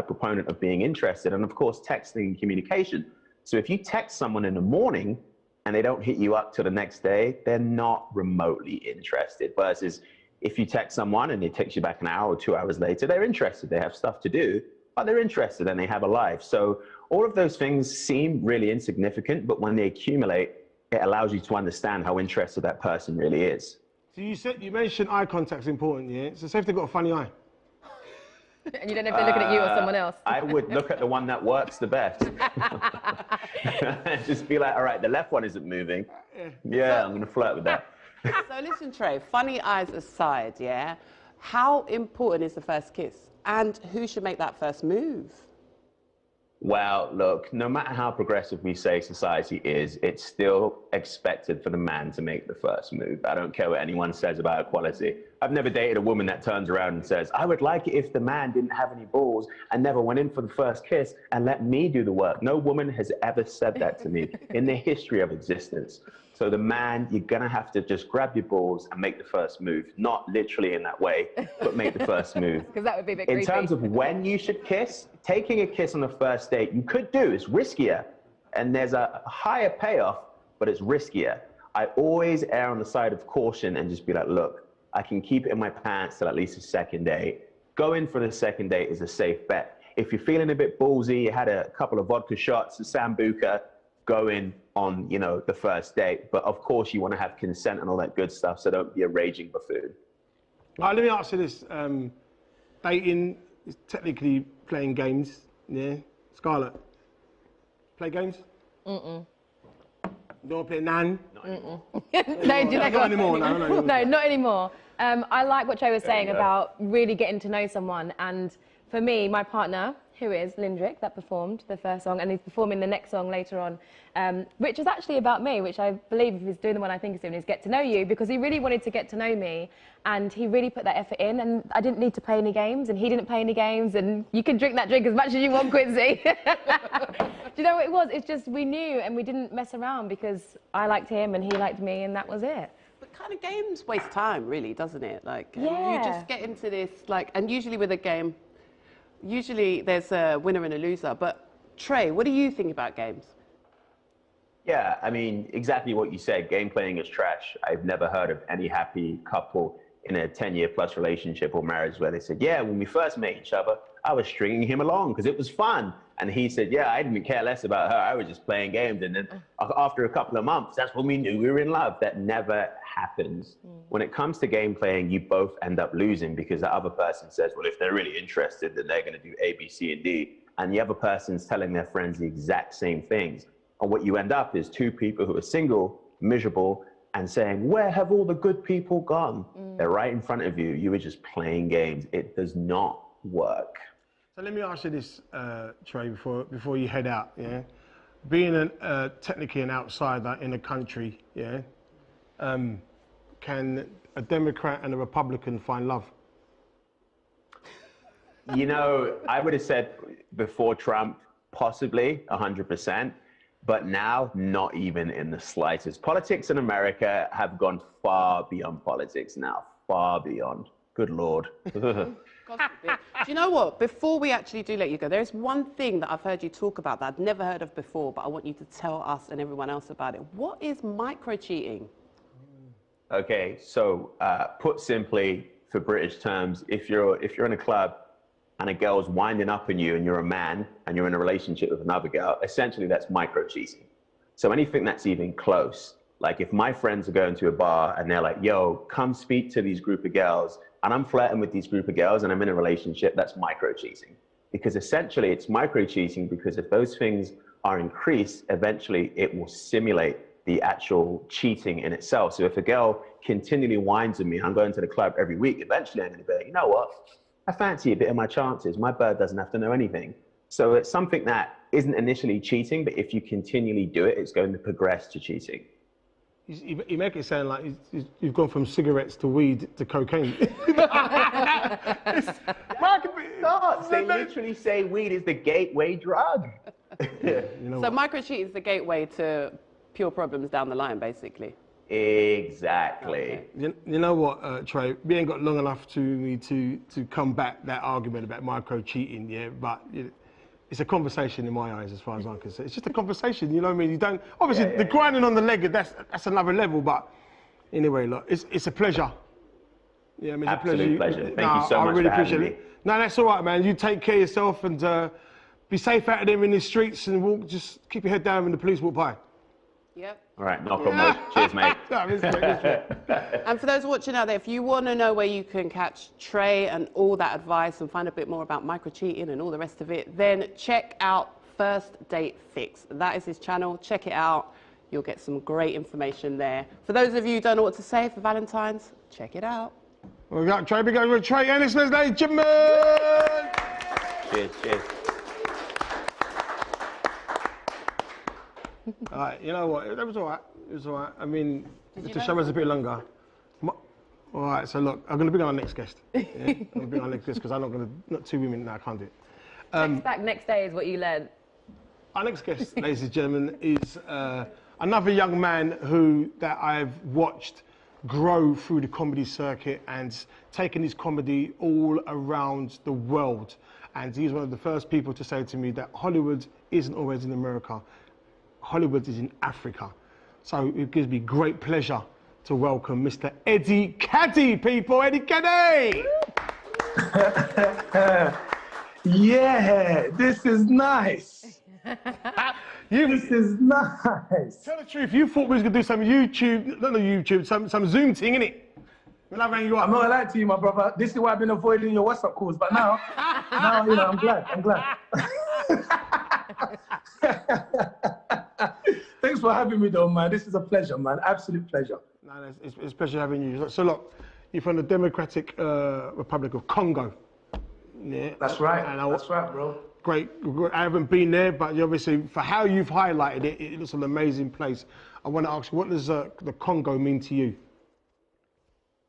proponent of being interested. And of course, texting and communication. So if you text someone in the morning and they don't hit you up till the next day, they're not remotely interested. Versus if you text someone and they text you back an hour or 2 hours later, they're interested. They have stuff to do. but they're interested and they have a life. So all of those things seem really insignificant, but when they accumulate, it allows you to understand how interested that person really is. So you mentioned eye contact's important, yeah? So say if they've got a funny eye. And you don't know if they're looking at you or someone else. I would look at the one that works the best. Just be like, all right, the left one isn't moving. Yeah, I'm going to flirt with that. So listen, Trey, funny eyes aside, yeah? How important is the first kiss? And who should make that first move? Well, look, no matter how progressive we say society is, it's still expected for the man to make the first move. I don't care what anyone says about equality. I've never dated a woman that turns around and says, I would like it if the man didn't have any balls and never went in for the first kiss and let me do the work. No woman has ever said that to me in the history of existence. So the man, you're going to have to just grab your balls and make the first move. Not literally in that way, but make the first move. Because that would be a bit In creepy. terms of when you should kiss, taking a kiss on the first date, you could do. It's riskier. And there's a higher payoff, but it's riskier. I always err on the side of caution and just be like, look, I can keep it in my pants till at least the second date. Go in for the second date is a safe bet. If you're feeling a bit ballsy, you had a couple of vodka shots, a sambuca, go in on, you know, the first date. But of course you want to have consent and all that good stuff, so don't be a raging buffoon. Right, let me ask you this. Dating is technically playing games, yeah? Scarlett, play games? Mm-mm. Don't want to play Nan? No, do you know Not anymore, no. No, not anymore. I like what Trey was saying about really getting to know someone. And for me, my partner, who is Lyndrix, that performed the first song, and he's performing the next song later on, which is actually about me, which I believe if he's doing the one I think he's doing is Get to Know You, because he really wanted to get to know me, and he really put that effort in, and I didn't need to play any games, and he didn't play any games, and you can drink that drink as much as you want, Quincy. Do you know what it was? It's just we knew, and we didn't mess around because I liked him and he liked me, and that was it. But kind of games waste time, really, doesn't it? Like, Yeah. you just get into this, like, and usually with a game, usually there's a winner and a loser. But Trey, what do you think about games? Yeah, I mean, exactly what you said. Game playing is trash. I've never heard of any happy couple in a 10-year-plus relationship or marriage where they said, yeah, when we first met each other, I was stringing him along because it was fun. And he said, yeah, I didn't care less about her. I was just playing games. And then after a couple of months, that's when we knew we were in love. That never happens. When it comes to game playing, you both end up losing because the other person says, well, if they're really interested, then they're going to do A, B, C, and D. And the other person's telling their friends the exact same things. And what you end up is two people who are single, miserable, and saying, where have all the good people gone? They're right in front of you. You were just playing games. It does not work. So let me ask you this, Trey, before you head out, yeah? Being technically an outsider in a country, yeah? Can a Democrat and a Republican find love? You know, I would have said before Trump, possibly 100%, but now not even in the slightest. Politics in America have gone far beyond politics now, far beyond. Good Lord. Do you know what? Before we actually do let you go, there's one thing that I've heard you talk about that I've never heard of before, but I want you to tell us and everyone else about it. What is micro-cheating? Okay, so put simply, for British terms, if you're in a club and a girl's winding up on you and you're a man and you're in a relationship with another girl, essentially that's micro-cheating. So anything that's even close, like if my friends are going to a bar and they're like, yo, come speak to these group of girls, and I'm flirting with these group of girls and I'm in a relationship, that's micro-cheating. Because essentially it's micro-cheating because if those things are increased, eventually it will simulate the actual cheating in itself. So if a girl continually whines at me, I'm going to the club every week, eventually I'm going to be like, you know what? I fancy a bit of my chances. My bird doesn't have to know anything. So it's something that isn't initially cheating, but if you continually do it, it's going to progress to cheating. You make it sound like you've gone from cigarettes to weed to cocaine. They literally say weed is the gateway drug. So micro-cheating is the gateway to pure problems down the line, basically. Exactly. Okay. You know what, Trey? We ain't got long enough to combat that argument about micro-cheating, yeah? But it's a conversation in my eyes, as far as I'm concerned. It's just a conversation, you know what I mean? You don't, obviously, the grinding on the leg, that's another level, but anyway, look, it's a pleasure. Yeah, I mean, Absolute pleasure. Thank you so much I really for having appreciate me. it. No, that's all right, man. You take care of yourself and be safe out there in the streets and walk. Just keep your head down when the police walk by. Yep. All right, knock on wood. Cheers, mate. And for those watching out there, if you want to know where you can catch Trey and all that advice and find a bit more about micro-cheating and all the rest of it, then check out First Date Fix. That is his channel. Check it out. You'll get some great information there. For those of you who don't know what to say for Valentine's, check it out. We got Trey, we got Trey Ennis, ladies and gentlemen. Cheers, cheers. All right, you know what? That was all right. It was all right. I mean, the show was a bit longer. All right, so look, I'm going to bring on our next guest. Yeah? I'm going to bring on our next guest because I'm not going to, not 2 women, no, I can't do it. Next day is what you learned. Our next guest, ladies and gentlemen, is another young man that I've watched grow through the comedy circuit and taken his comedy all around the world. And he's one of the first people to say to me that Hollywood isn't always in America. Hollywood is in Africa. So it gives me great pleasure to welcome Mr. Eddie Kadi, people. Eddie Kadi! Yeah, this is nice. This is nice. Tell the truth, you thought we was going to do some YouTube, not YouTube, some Zoom thing, innit? When I rang you up. I'm not gonna lie to you, my brother. This is why I've been avoiding your WhatsApp calls, but now, you know, I'm glad. Thanks for having me, though, man. This is a pleasure, man. Absolute pleasure. No, it's a pleasure having you. So look, you're from the Democratic Republic of Congo. Yeah. That's right. That's right, bro. Great. I haven't been there, but obviously, for how you've highlighted it, it looks an amazing place. I want to ask you, what does the Congo mean to you?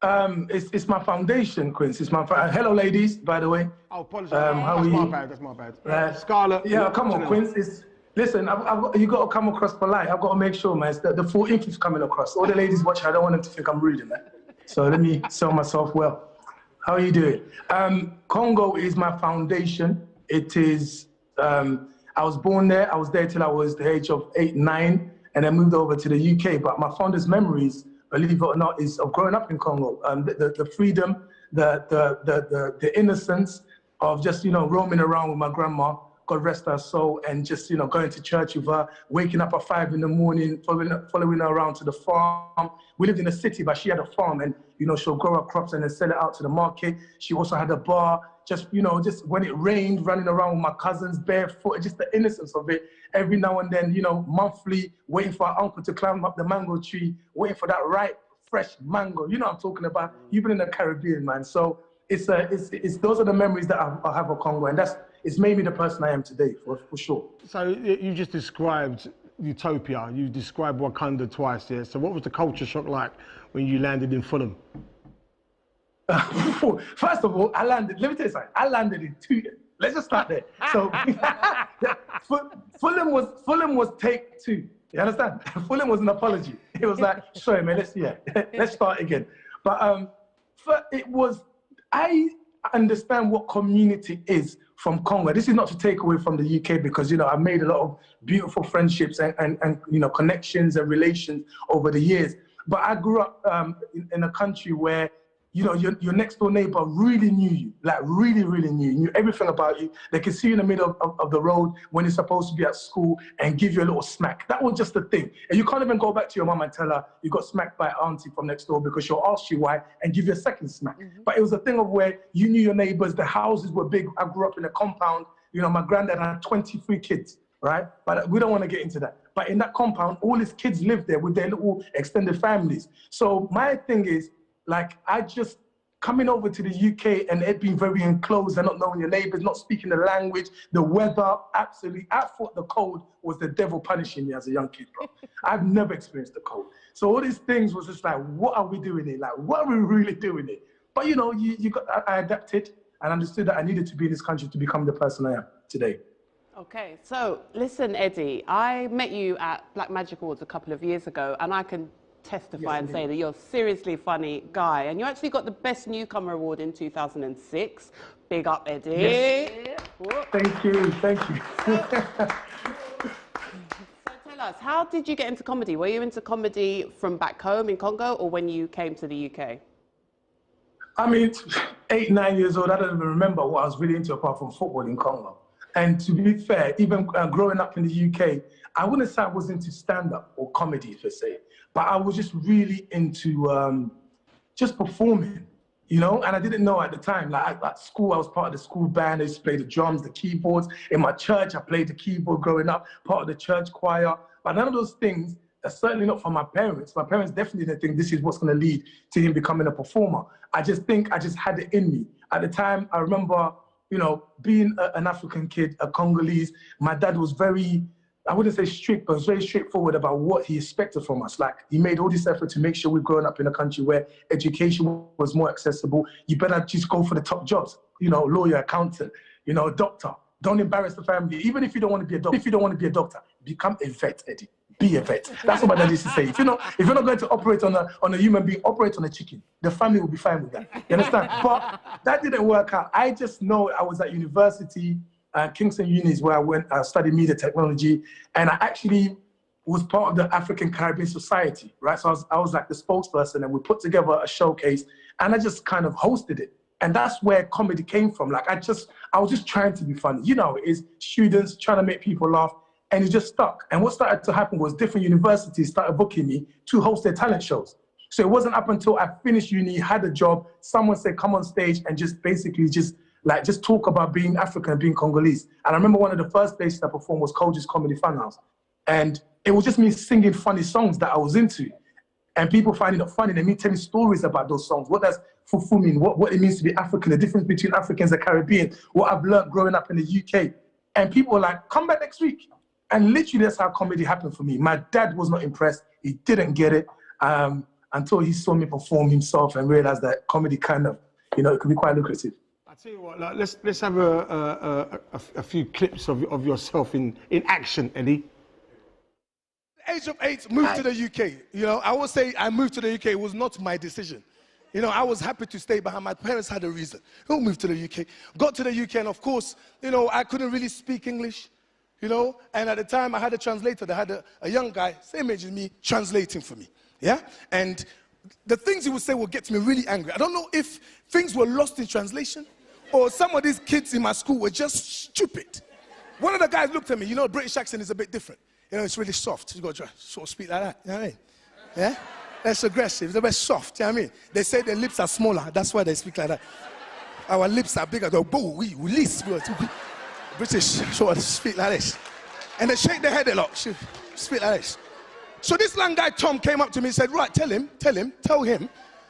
It's my foundation, Quince. It's my hello, ladies. By the way. Oh, apologies. That's my bad. Scarlett. Yeah, come on, Quince. Listen, you got to come across polite. I've got to make sure, man. The full info is coming across. All the ladies watching, I don't want them to think I'm rude in that. So let me sell myself well. How are you doing? Congo is my foundation. It is. I was born there. I was there till I was the age of 8, 9, and then moved over to the UK. But my fondest memories, believe it or not, is of growing up in Congo. The freedom, the innocence of just, you know, roaming around with my grandma, God rest her soul, and just, you know, going to church with her, waking up at 5 in the morning, following her around to the farm. We lived in a city, but she had a farm, and, you know, she'll grow her crops and then sell it out to the market. She also had a bar, just, you know, just when it rained, running around with my cousins barefoot, just the innocence of it. Every now and then, you know, monthly, waiting for our uncle to climb up the mango tree, waiting for that ripe, fresh mango. You know what I'm talking about. You've been in the Caribbean, man. So it's those are the memories that I have of Congo, and it's made me the person I am today, for sure. So you just described Utopia. You described Wakanda twice, yeah? So what was the culture shock like when you landed in Fulham? First of all, let me tell you something. I landed in 2. Let's just start there. So Fulham was take 2. You understand? Fulham was an apology. It was like, sorry, man, let's start again. But I understand what community is from Congo. This is not to take away from the UK, because, you know, I've made a lot of beautiful friendships and you know, connections and relations over the years. But I grew up in a country where, you know, your next door neighbor really knew you, like really, really knew everything about you. They could see you in the middle of the road when you're supposed to be at school and give you a little smack. That was just the thing. And you can't even go back to your mom and tell her you got smacked by auntie from next door, because she'll ask you why and give you a second smack. But it was a thing of where you knew your neighbors, the houses were big. I grew up in a compound. You know, my granddad had 23 kids, right? But we don't want to get into that. But in that compound, all his kids lived there with their little extended families. So my thing is, like, I just coming over to the UK and it being very enclosed and not knowing your neighbors, not speaking the language, the weather, absolutely. I thought the cold was the devil punishing me as a young kid, bro. I've never experienced the cold. So all these things was just like, what are we doing here? Like, what are we really doing here? But, you know, I adapted and understood that I needed to be in this country to become the person I am today. Okay, so listen, Eddie, I met you at Black Magic Awards a couple of years ago, and I can testify and say that you're a seriously funny guy, and you actually got the Best Newcomer Award in 2006. Big up, Eddie. Yes. Thank you. So tell us, how did you get into comedy? Were you into comedy from back home in Congo, or when you came to the UK? I mean, 8, 9 years old, I don't even remember what I was really into apart from football in Congo. And to be fair, even growing up in the UK, I wouldn't say I was into stand-up or comedy per se, but I was just really into just performing, you know? And I didn't know at the time, like at school, I was part of the school band. I used to play the drums, the keyboards. In my church, I played the keyboard growing up, part of the church choir. But none of those things, certainly not from my parents. My parents definitely didn't think this is what's gonna lead to him becoming a performer. I just think I just had it in me. At the time, I remember, you know, being an African kid, a Congolese, my dad was very, I wouldn't say strict, but was very straightforward about what he expected from us. Like, he made all this effort to make sure we've grown up in a country where education was more accessible. You better just go for the top jobs, you know, lawyer, accountant, you know, doctor. Don't embarrass the family. Even if you don't want to be a doctor, become a vet, Eddie. Be a vet. That's what my dad used to say. If you're not going to operate on a human being, operate on a chicken. The family will be fine with that. You understand? But that didn't work out. I just know I was at university, Kingston Uni is where I went. I studied media technology, and I actually was part of the African Caribbean Society, right? So I was like the spokesperson, and we put together a showcase, and I just kind of hosted it. And that's where comedy came from. Like, I was just trying to be funny. You know, it's students trying to make people laugh. And it just stuck. And what started to happen was different universities started booking me to host their talent shows. So it wasn't up until I finished uni, had a job, someone said, come on stage and just basically just talk about being African and being Congolese. And I remember one of the first places I performed was Coach's Comedy Funhouse. And it was just me singing funny songs that I was into. And people finding it funny and me telling stories about those songs. What does fufu mean? What it means to be African, the difference between Africans and Caribbean, what I've learned growing up in the UK. And people were like, come back next week. And literally, that's how comedy happened for me. My dad was not impressed. He didn't get it until he saw me perform himself and realized that comedy kind of, you know, it could be quite lucrative. I tell you what, like, let's have a few clips of yourself in action, Eddie. At the age of 8, moved to the UK. You know, I would say I moved to the UK. It was not my decision. You know, I was happy to stay behind. My parents had a reason. Who moved to the UK? Got to the UK, and of course, you know, I couldn't really speak English. You know, and at the time I had a translator. They had a young guy, same age as me, translating for me, yeah? And the things he would say would get me really angry. I don't know if things were lost in translation or some of these kids in my school were just stupid. One of the guys looked at me, you know, British accent is a bit different. You know, it's really soft. You got to try sort of speak like that, you know what I mean? Yeah? That's aggressive, it's a bit soft, you know what I mean? They say their lips are smaller, that's why they speak like that. Our lips are bigger, go, boo, we release. British sort of speak like this. And they shake their head a lot, speak like this. So this young guy, Tom, came up to me and said, right, tell him.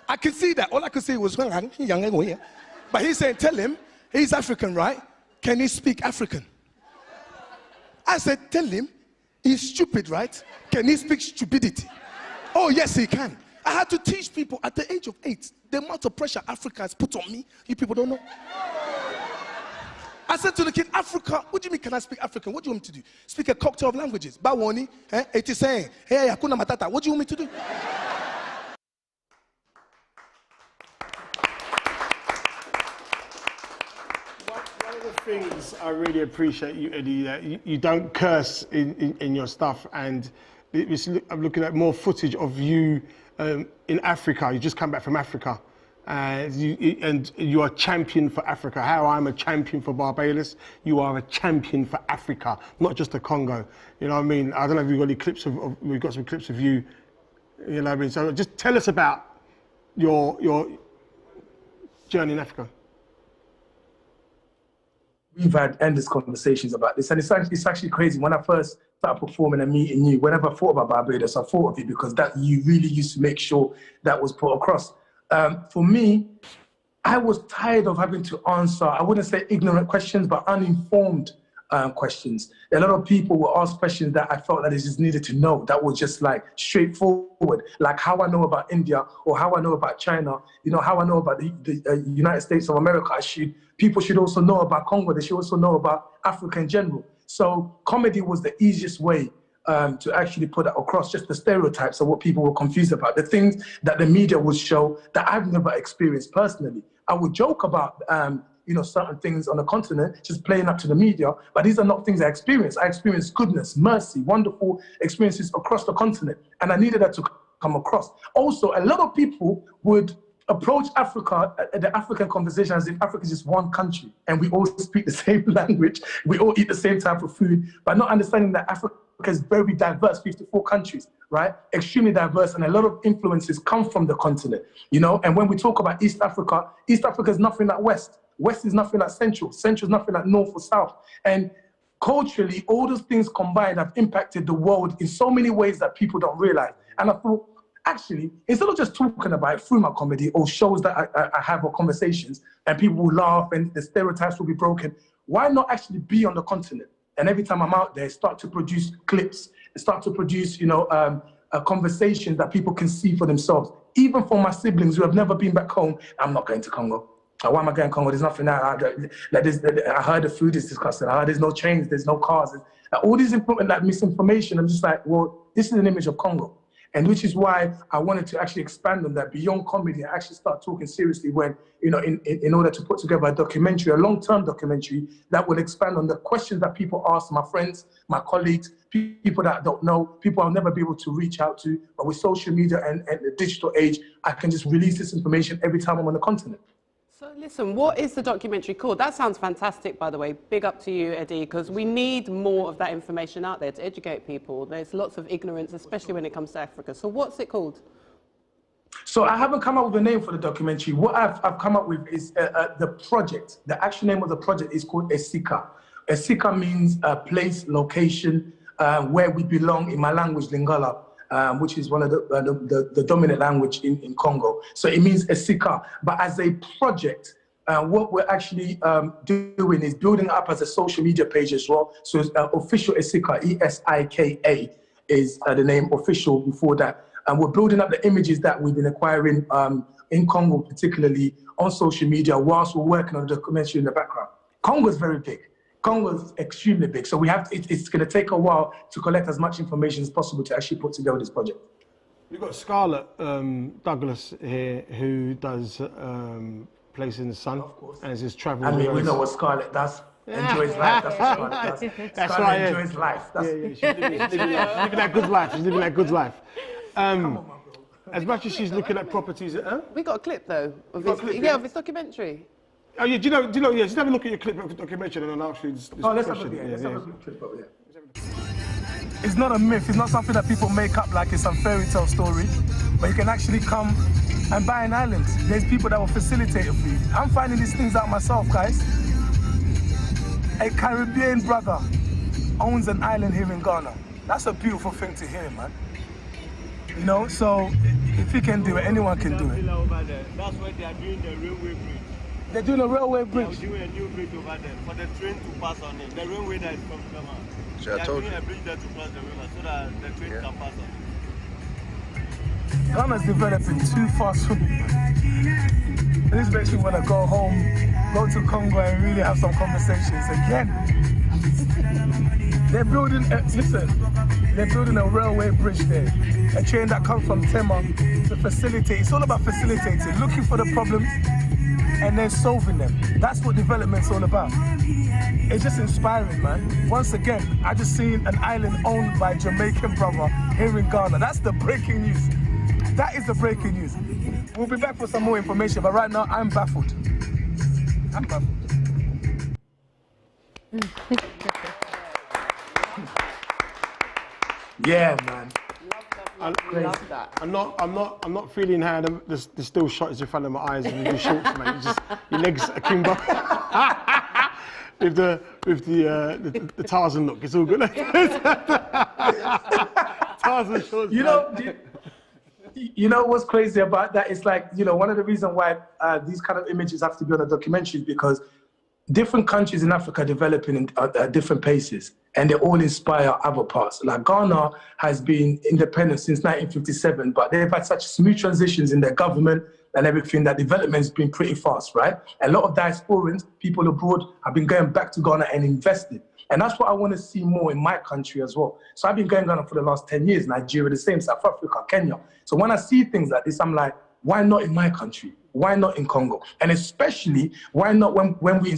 I can see that. All I could see was, but he's saying, tell him, he's African, right? Can he speak African? I said, tell him, he's stupid, right? Can he speak stupidity? Oh, yes, he can. I had to teach people at the age of 8, the amount of pressure Africa has put on me, you people don't know. I said to the kid, Africa, what do you mean can I speak African? What do you want me to do? Speak a cocktail of languages. Bawoni, it is saying, hey, Hakuna Matata, what do you want me to do? One of the things I really appreciate you, Eddie, that you don't curse in your stuff, and I'm looking at more footage of you in Africa. You just come back from Africa. And you are a champion for Africa. How I'm a champion for Barbados, you are a champion for Africa, not just the Congo. You know what I mean? I don't know if you've got any clips we've got some clips of you, you know what I mean? So just tell us about your journey in Africa. We've had endless conversations about this, and it's actually crazy. When I first started performing and meeting you, whenever I thought about Barbados, I thought of you because that you really used to make sure that was put across. For me, I was tired of having to answer, I wouldn't say ignorant questions, but uninformed questions. A lot of people will ask questions that I felt that I just needed to know, that was just like straightforward, like how I know about India or how I know about China, you know, how I know about the United States of America. People should also know about Congo. They should also know about Africa in general. So comedy was the easiest way to actually put that across, just the stereotypes of what people were confused about, the things that the media would show that I've never experienced personally. I would joke about, you know, certain things on the continent, just playing up to the media, but these are not things I experienced. I experienced goodness, mercy, wonderful experiences across the continent, and I needed that to come across. Also, a lot of people would approach Africa, the African conversation, as if Africa is just one country and we all speak the same language, we all eat the same type of food, but not understanding that Africa is very diverse, 54 countries, right? Extremely diverse, and a lot of influences come from the continent, you know? And when we talk about East Africa is nothing like West. West is nothing like Central. Central is nothing like North or South. And culturally, all those things combined have impacted the world in so many ways that people don't realize. And I thought, actually, instead of just talking about it through my comedy or shows that I have or conversations and people will laugh and the stereotypes will be broken, why not actually be on the continent? And every time I'm out there, start to produce clips, start to produce, you know, conversations that people can see for themselves. Even for my siblings who have never been back home, I'm not going to Congo. Why am I going to Congo? There's nothing there. I heard the food is disgusting. I heard there's no trains, there's no cars. All these misinformation, I'm just like, well, this is an image of Congo. And which is why I wanted to actually expand on that beyond comedy and actually start talking seriously when, you know, in order to put together a documentary, a long-term documentary that will expand on the questions that people ask my friends, my colleagues, people that I don't know, people I'll never be able to reach out to. But with social media and the digital age, I can just release this information every time I'm on the continent. So listen, what is the documentary called? That sounds fantastic, by the way. Big up to you, Eddie, because we need more of that information out there to educate people. There's lots of ignorance, especially when it comes to Africa. So what's it called? So I haven't come up with a name for the documentary. What I've come up with is the project. The actual name of the project is called Esika. Esika means place, location, where we belong in my language, Lingala. Which is one of the dominant language in Congo. So it means Esika. But as a project, what we're actually doing is building up as a social media page as well. So it's official Esika, E-S-I-K-A is the name official before that. And we're building up the images that we've been acquiring in Congo, particularly on social media, whilst we're working on the documentary in the background. Congo is very big. Congo is extremely big, so we have to, it's going to take a while to collect as much information as possible to actually put together this project. We've got Scarlette Douglas here, who does Place in the Sun, of course, and is his travel. I mean, we know what Scarlette does. Enjoys life. That's what Scarlett does. That's Scarlett right. enjoys life. That's She's living that good life. She's living that good life. Come on, my bro. As much as she's looking at properties, We got a clip though of his documentary. Oh yeah, do you know? Yeah, just have a look at your clip of the documentary and I'll ask you this let's have a look. Let's have a clip of it. It's not a myth. It's not something that people make up like it's some fairy tale story. But you can actually come and buy an island. There's people that will facilitate it for you. I'm finding these things out myself, guys. A Caribbean brother owns an island here in Ghana. That's a beautiful thing to hear, man. You know, so if he can do it, anyone can do it. That's why they are doing the railway bridge. They're doing a railway bridge. They are doing a new bridge over there for the train to pass on it. The railway that is from Ghana. They are doing a bridge there to cross the river so that the train can pass on it. Ghana's developing too fast for me, man. This makes me want to go home, go to Congo and really have some conversations again. They're building, they're building a railway bridge there. A train that comes from Tema to facilitate. It's all about facilitating, looking for the problems and then solving them. That's what development's all about. It's just inspiring, man. Once again, I just seen an island owned by a Jamaican brother here in Ghana. That's the breaking news. That is the breaking news. We'll be back for some more information, but right now I'm baffled. I'm baffled. Yeah, man. Love that. I'm not feeling how the still shot is in front of my eyes and your shorts, mate. Just your legs akimbo. with the Tarzan look, it's all good. Tarzan shorts. You know what's crazy about that? It's like, you know, one of the reasons why these kind of images have to be on a documentary is because different countries in Africa are developing at different paces, and they all inspire other parts. Like Ghana has been independent since 1957, but they've had such smooth transitions in their government and everything that development's been pretty fast, right? A lot of diasporans, people abroad, have been going back to Ghana and investing. And that's what I want to see more in my country as well. So I've been going Ghana for the last 10 years, Nigeria the same, South Africa, Kenya. So when I see things like this, I'm like, why not in my country? Why not in Congo? And especially, why not when we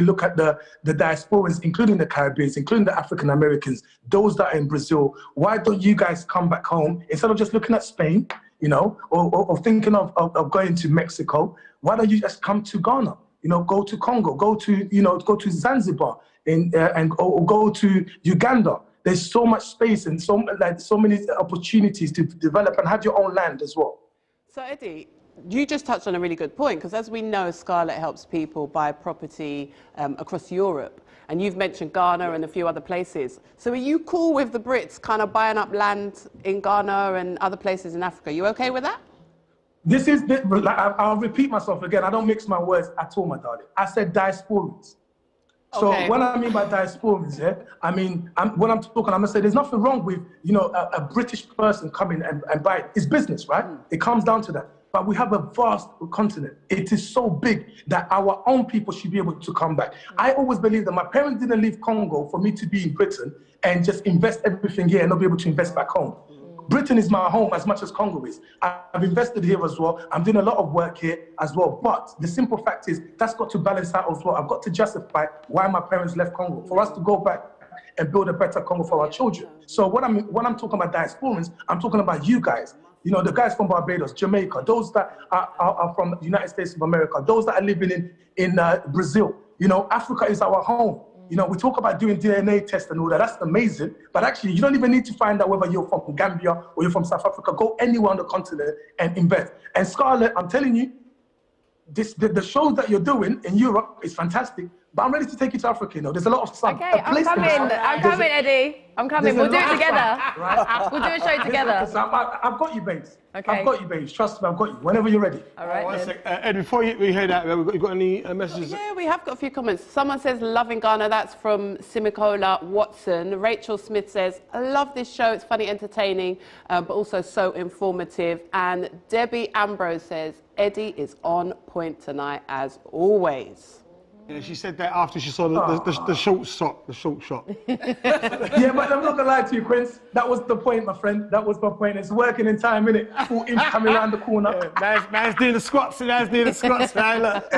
look at the diasporans, including the Caribbeans, including the African Americans, those that are in Brazil, why don't you guys come back home? Instead of just looking at Spain, you know, or thinking of going to Mexico, why don't you just come to Ghana? You know, go to Congo, go to Zanzibar, or go to Uganda. There's so much space and so many opportunities to develop and have your own land as well. So Eddie, you just touched on a really good point, because as we know, Scarlett helps people buy property across Europe. And you've mentioned Ghana and a few other places. So are you cool with the Brits kind of buying up land in Ghana and other places in Africa? You okay with that? I'll repeat myself again. I don't mix my words at all, my darling. I said diasporans. So what I mean by diasporans, I mean, when I'm talking, I'm gonna say there's nothing wrong with, you know, a British person coming and buying. It's business, right? It comes down to that. But we have a vast continent. It is so big that our own people should be able to come back. I always believe that my parents didn't leave Congo for me to be in Britain and just invest everything here and not be able to invest back home. Britain is my home as much as Congo is. I've invested here as well. I'm doing a lot of work here as well. But the simple fact is that's got to balance out as well. I've got to justify why my parents left Congo, for us to go back and build a better Congo for our children. So when I'm talking about diasporans, I'm talking about you guys. You know, the guys from Barbados, Jamaica, those that are from the United States of America, those that are living in Brazil. You know, Africa is our home. You know, we talk about doing DNA tests and all that. That's amazing. But actually, you don't even need to find out whether you're from Gambia or you're from South Africa. Go anywhere on the continent and invest. And Scarlett, I'm telling you, the shows that you're doing in Europe is fantastic. But I'm ready to take you to Africa. You know, there's a lot of sun. Okay, I'm coming, Eddie. I'm coming. We'll do it together. Right? We'll do a show together. I've got you, babes. Okay. I've got you, babes. Trust me, I've got you. Whenever you're ready. All right. One sec. Ed, before we hear that, you got any messages? Yeah, we have got a few comments. Someone says, loving Ghana. That's from Simicola Watson. Rachel Smith says, I love this show. It's funny, entertaining, but also so informative. And Debbie Ambrose says, Eddie is on point tonight, as always. Yeah, she said that after she saw the short shot. The short shot. Yeah, but I'm not gonna lie to you, Quince. That was the point, my friend. That was my point. It's working in time, innit? Full imp coming around the corner. Yeah, man's doing the squats. Man's doing the squats. Now, look.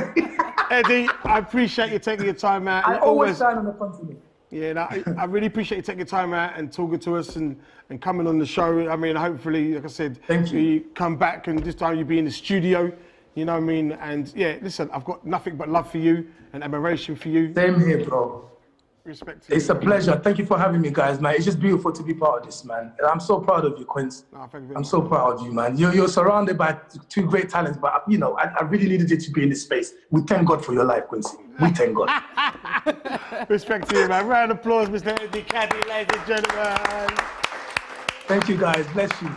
Eddie, I appreciate you taking your time out. I always stand on the continent. Yeah, no, I really appreciate you taking your time out and talking to us and coming on the show. I mean, hopefully, like I said, you come back and this time you'll be in the studio. You know what I mean? And yeah, listen, I've got nothing but love for you and admiration for you. Same here, bro. Respect to you. It's a pleasure. Thank you for having me, guys, man. It's just beautiful to be part of this, man. And I'm so proud of you, Quince. No, thank you I'm so proud of you, man. You're surrounded by two great talents, but you know, I really needed you to be in this space. We thank God for your life, Quincy. We thank God. Respect to you, man. Round of applause, Mr. Eddie Kadi, ladies and gentlemen. Thank you, guys. Bless you.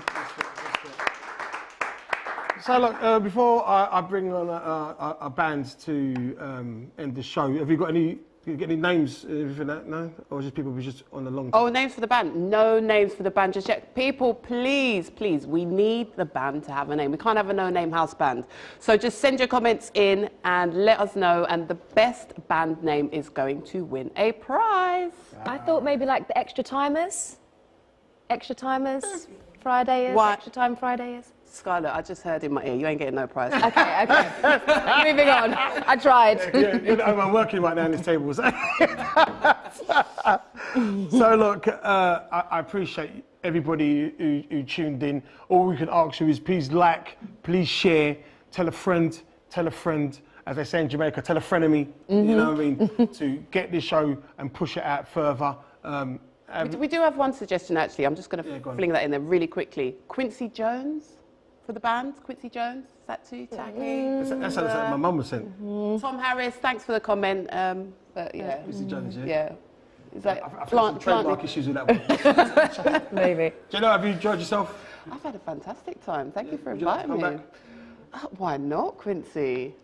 So look, before I bring on a band to end the show, have you got any names for that? No? Or just people who are just on the long term? Oh, names for the band? No names for the band just yet. People, please, please, we need the band to have a name. We can't have a no-name house band. So just send your comments in and let us know, and the best band name is going to win a prize. I thought maybe like the Extra Timers. Extra Timers, Friday is. What? Extra Time Friday is. Scarlett, I just heard in my ear, you ain't getting no prize. Okay. Moving on. I tried. Yeah, I'm working right now on this table. So look, I appreciate everybody who tuned in. All we can ask you is please like, please share, tell a friend, as they say in Jamaica, tell a frenemy, you know what I mean, to get this show and push it out further. We do have one suggestion, actually. I'm just going to fling that in there really quickly. Quincy Jones for the band. Quincy Jones, is that too tacky? That's what my mum was saying. Tom Harris, thanks for the comment. But yeah. Quincy Jones, yeah. Yeah. Is that I've some trademark issues with that one. Maybe. Do you know, have you enjoyed yourself? I've had a fantastic time. Thank you for inviting me. Why not, Quincy?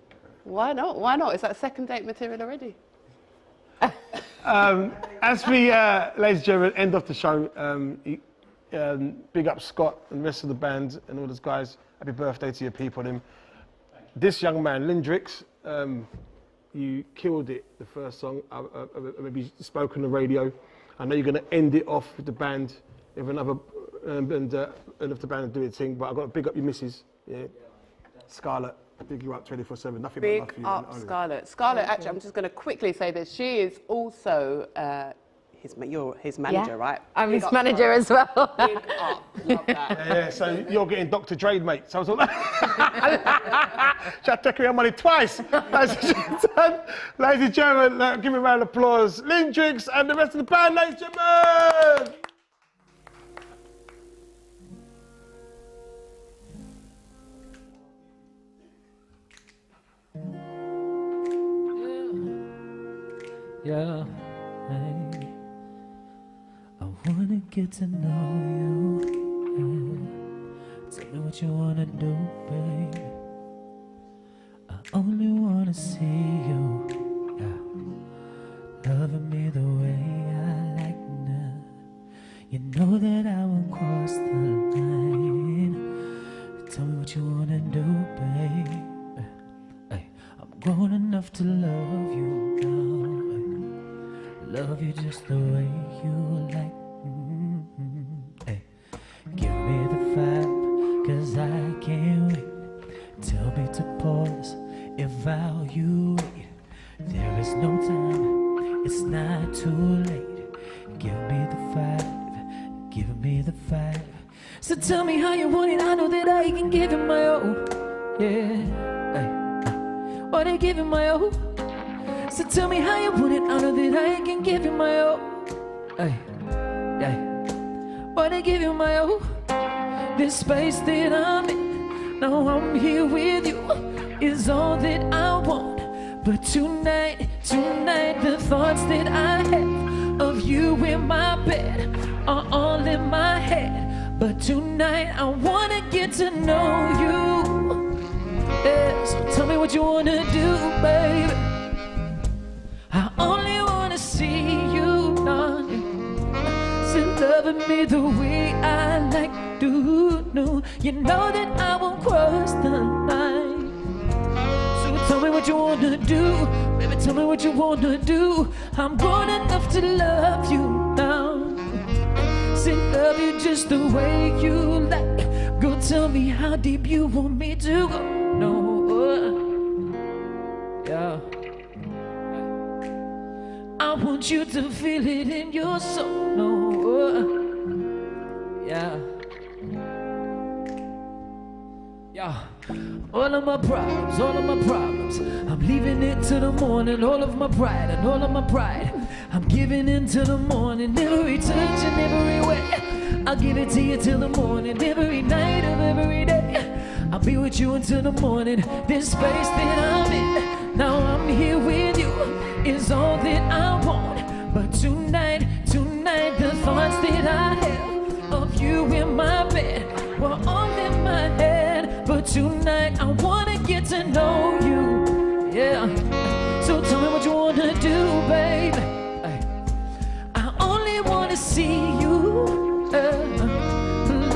Why not? Why not? Is that second date material already? As we, ladies and gentlemen, end off the show, big up Scott and the rest of the band and all those guys. Happy birthday to your people. This young man, Lyndrix, you killed it, the first song. Maybe spoke on the radio. I know you're going to end it off with the band, with another, and if the band do its thing, but I've got to big up your missus, yeah. Scarlett. Big you up 24/7. Nothing big but love for you. Up Scarlett. Scarlett, actually, I'm just going to quickly say this. She is also you're his manager, right? I'm his manager as well. Big up. Love that. Yeah, so you're getting Dr. Dre, mate. So I was like, should I take your money twice? Ladies and gentlemen, give me a round of applause. Lyndrix and the rest of the band, ladies and gentlemen. Yeah, hey. I wanna get to know you. Yeah. Tell me what you wanna do, baby. I only wanna see you. Yeah. Loving me the way I like now. You know that I won't cross the line. Tell me what you wanna do, baby. Hey, I'm grown enough to love you now. Love you just the way you like. Hey, give me the vibe, 'cause I can't wait. Tell me to pause, evaluate. There is no time, it's not too late. Give me the vibe, give me the vibe. So tell me how you want it, I know that I can give it my all. Yeah, hey, wanna give it my all. So tell me how you want it, I know that I can give you my all. Hey, hey, wanna give you my all. This space that I'm in, now I'm here with you, is all that I want. But tonight, the thoughts that I have of you in my bed are all in my head. But tonight I wanna get to know you. Yeah, so tell me what you wanna do, baby. I only wanna see you, darling. So loving me the way I like to do. You know that I won't cross the line. So tell me what you wanna do, baby. Tell me what you wanna do. I'm grown enough to love you now. Say love you just the way you like. Go tell me how deep you want me to go. No, yeah. I want you to feel it in your soul, no, yeah, yeah. All of my problems, I'm leaving it to the morning. All of my pride and all of my pride, I'm giving in to the morning. Every touch and every way, I'll give it to you till the morning. Every night of every day, I'll be with you until the morning. This space that I'm in, now I'm here with you, is all that I want. But tonight, the thoughts that I have of you in my bed were all in my head. But tonight I wanna get to know you, yeah. So tell me what you wanna do, baby. I only wanna see you,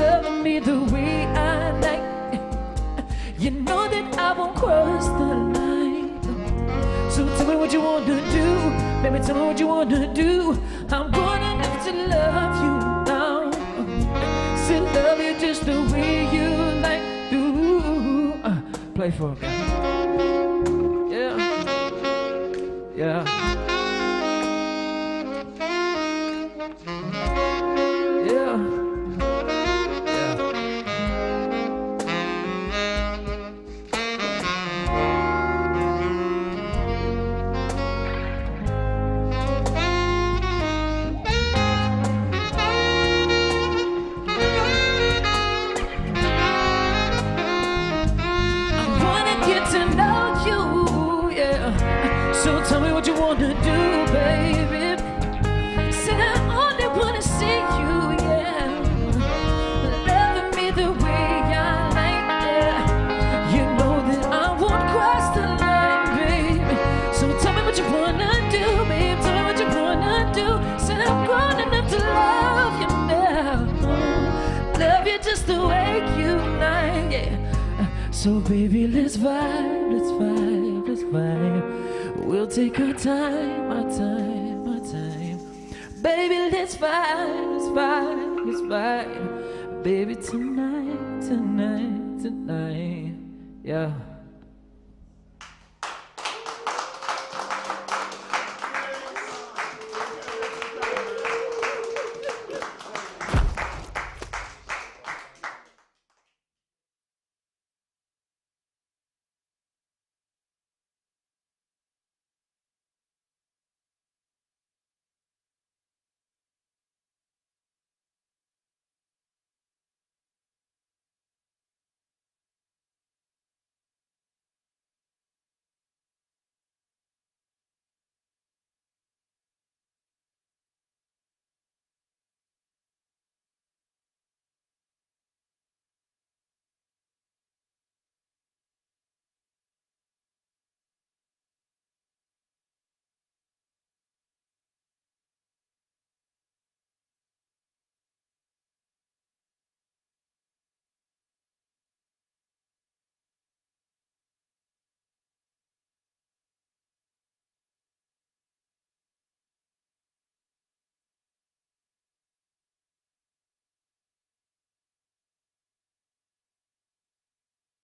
loving me the way I like. You know that I won't cross the line. So tell me what you wanna do, baby, tell me what you wanna do. I'm grown enough to love you now. Still love you just the way you like to. Play for me. Yeah. Yeah. Yeah. So tell me what you wanna do, baby. Said I only wanna see you, yeah. Loving me the way I like, yeah. You know that I won't cross the line, baby. So tell me what you wanna do, babe. Tell me what you wanna do. Said I'm grown enough to love you now. Love you just the way you like, yeah. So baby, let's vibe, let's vibe, let's vibe. We'll take our time, our time, our time. Baby, let's vibe, let's vibe, let's vibe. Baby, tonight, tonight, tonight, yeah.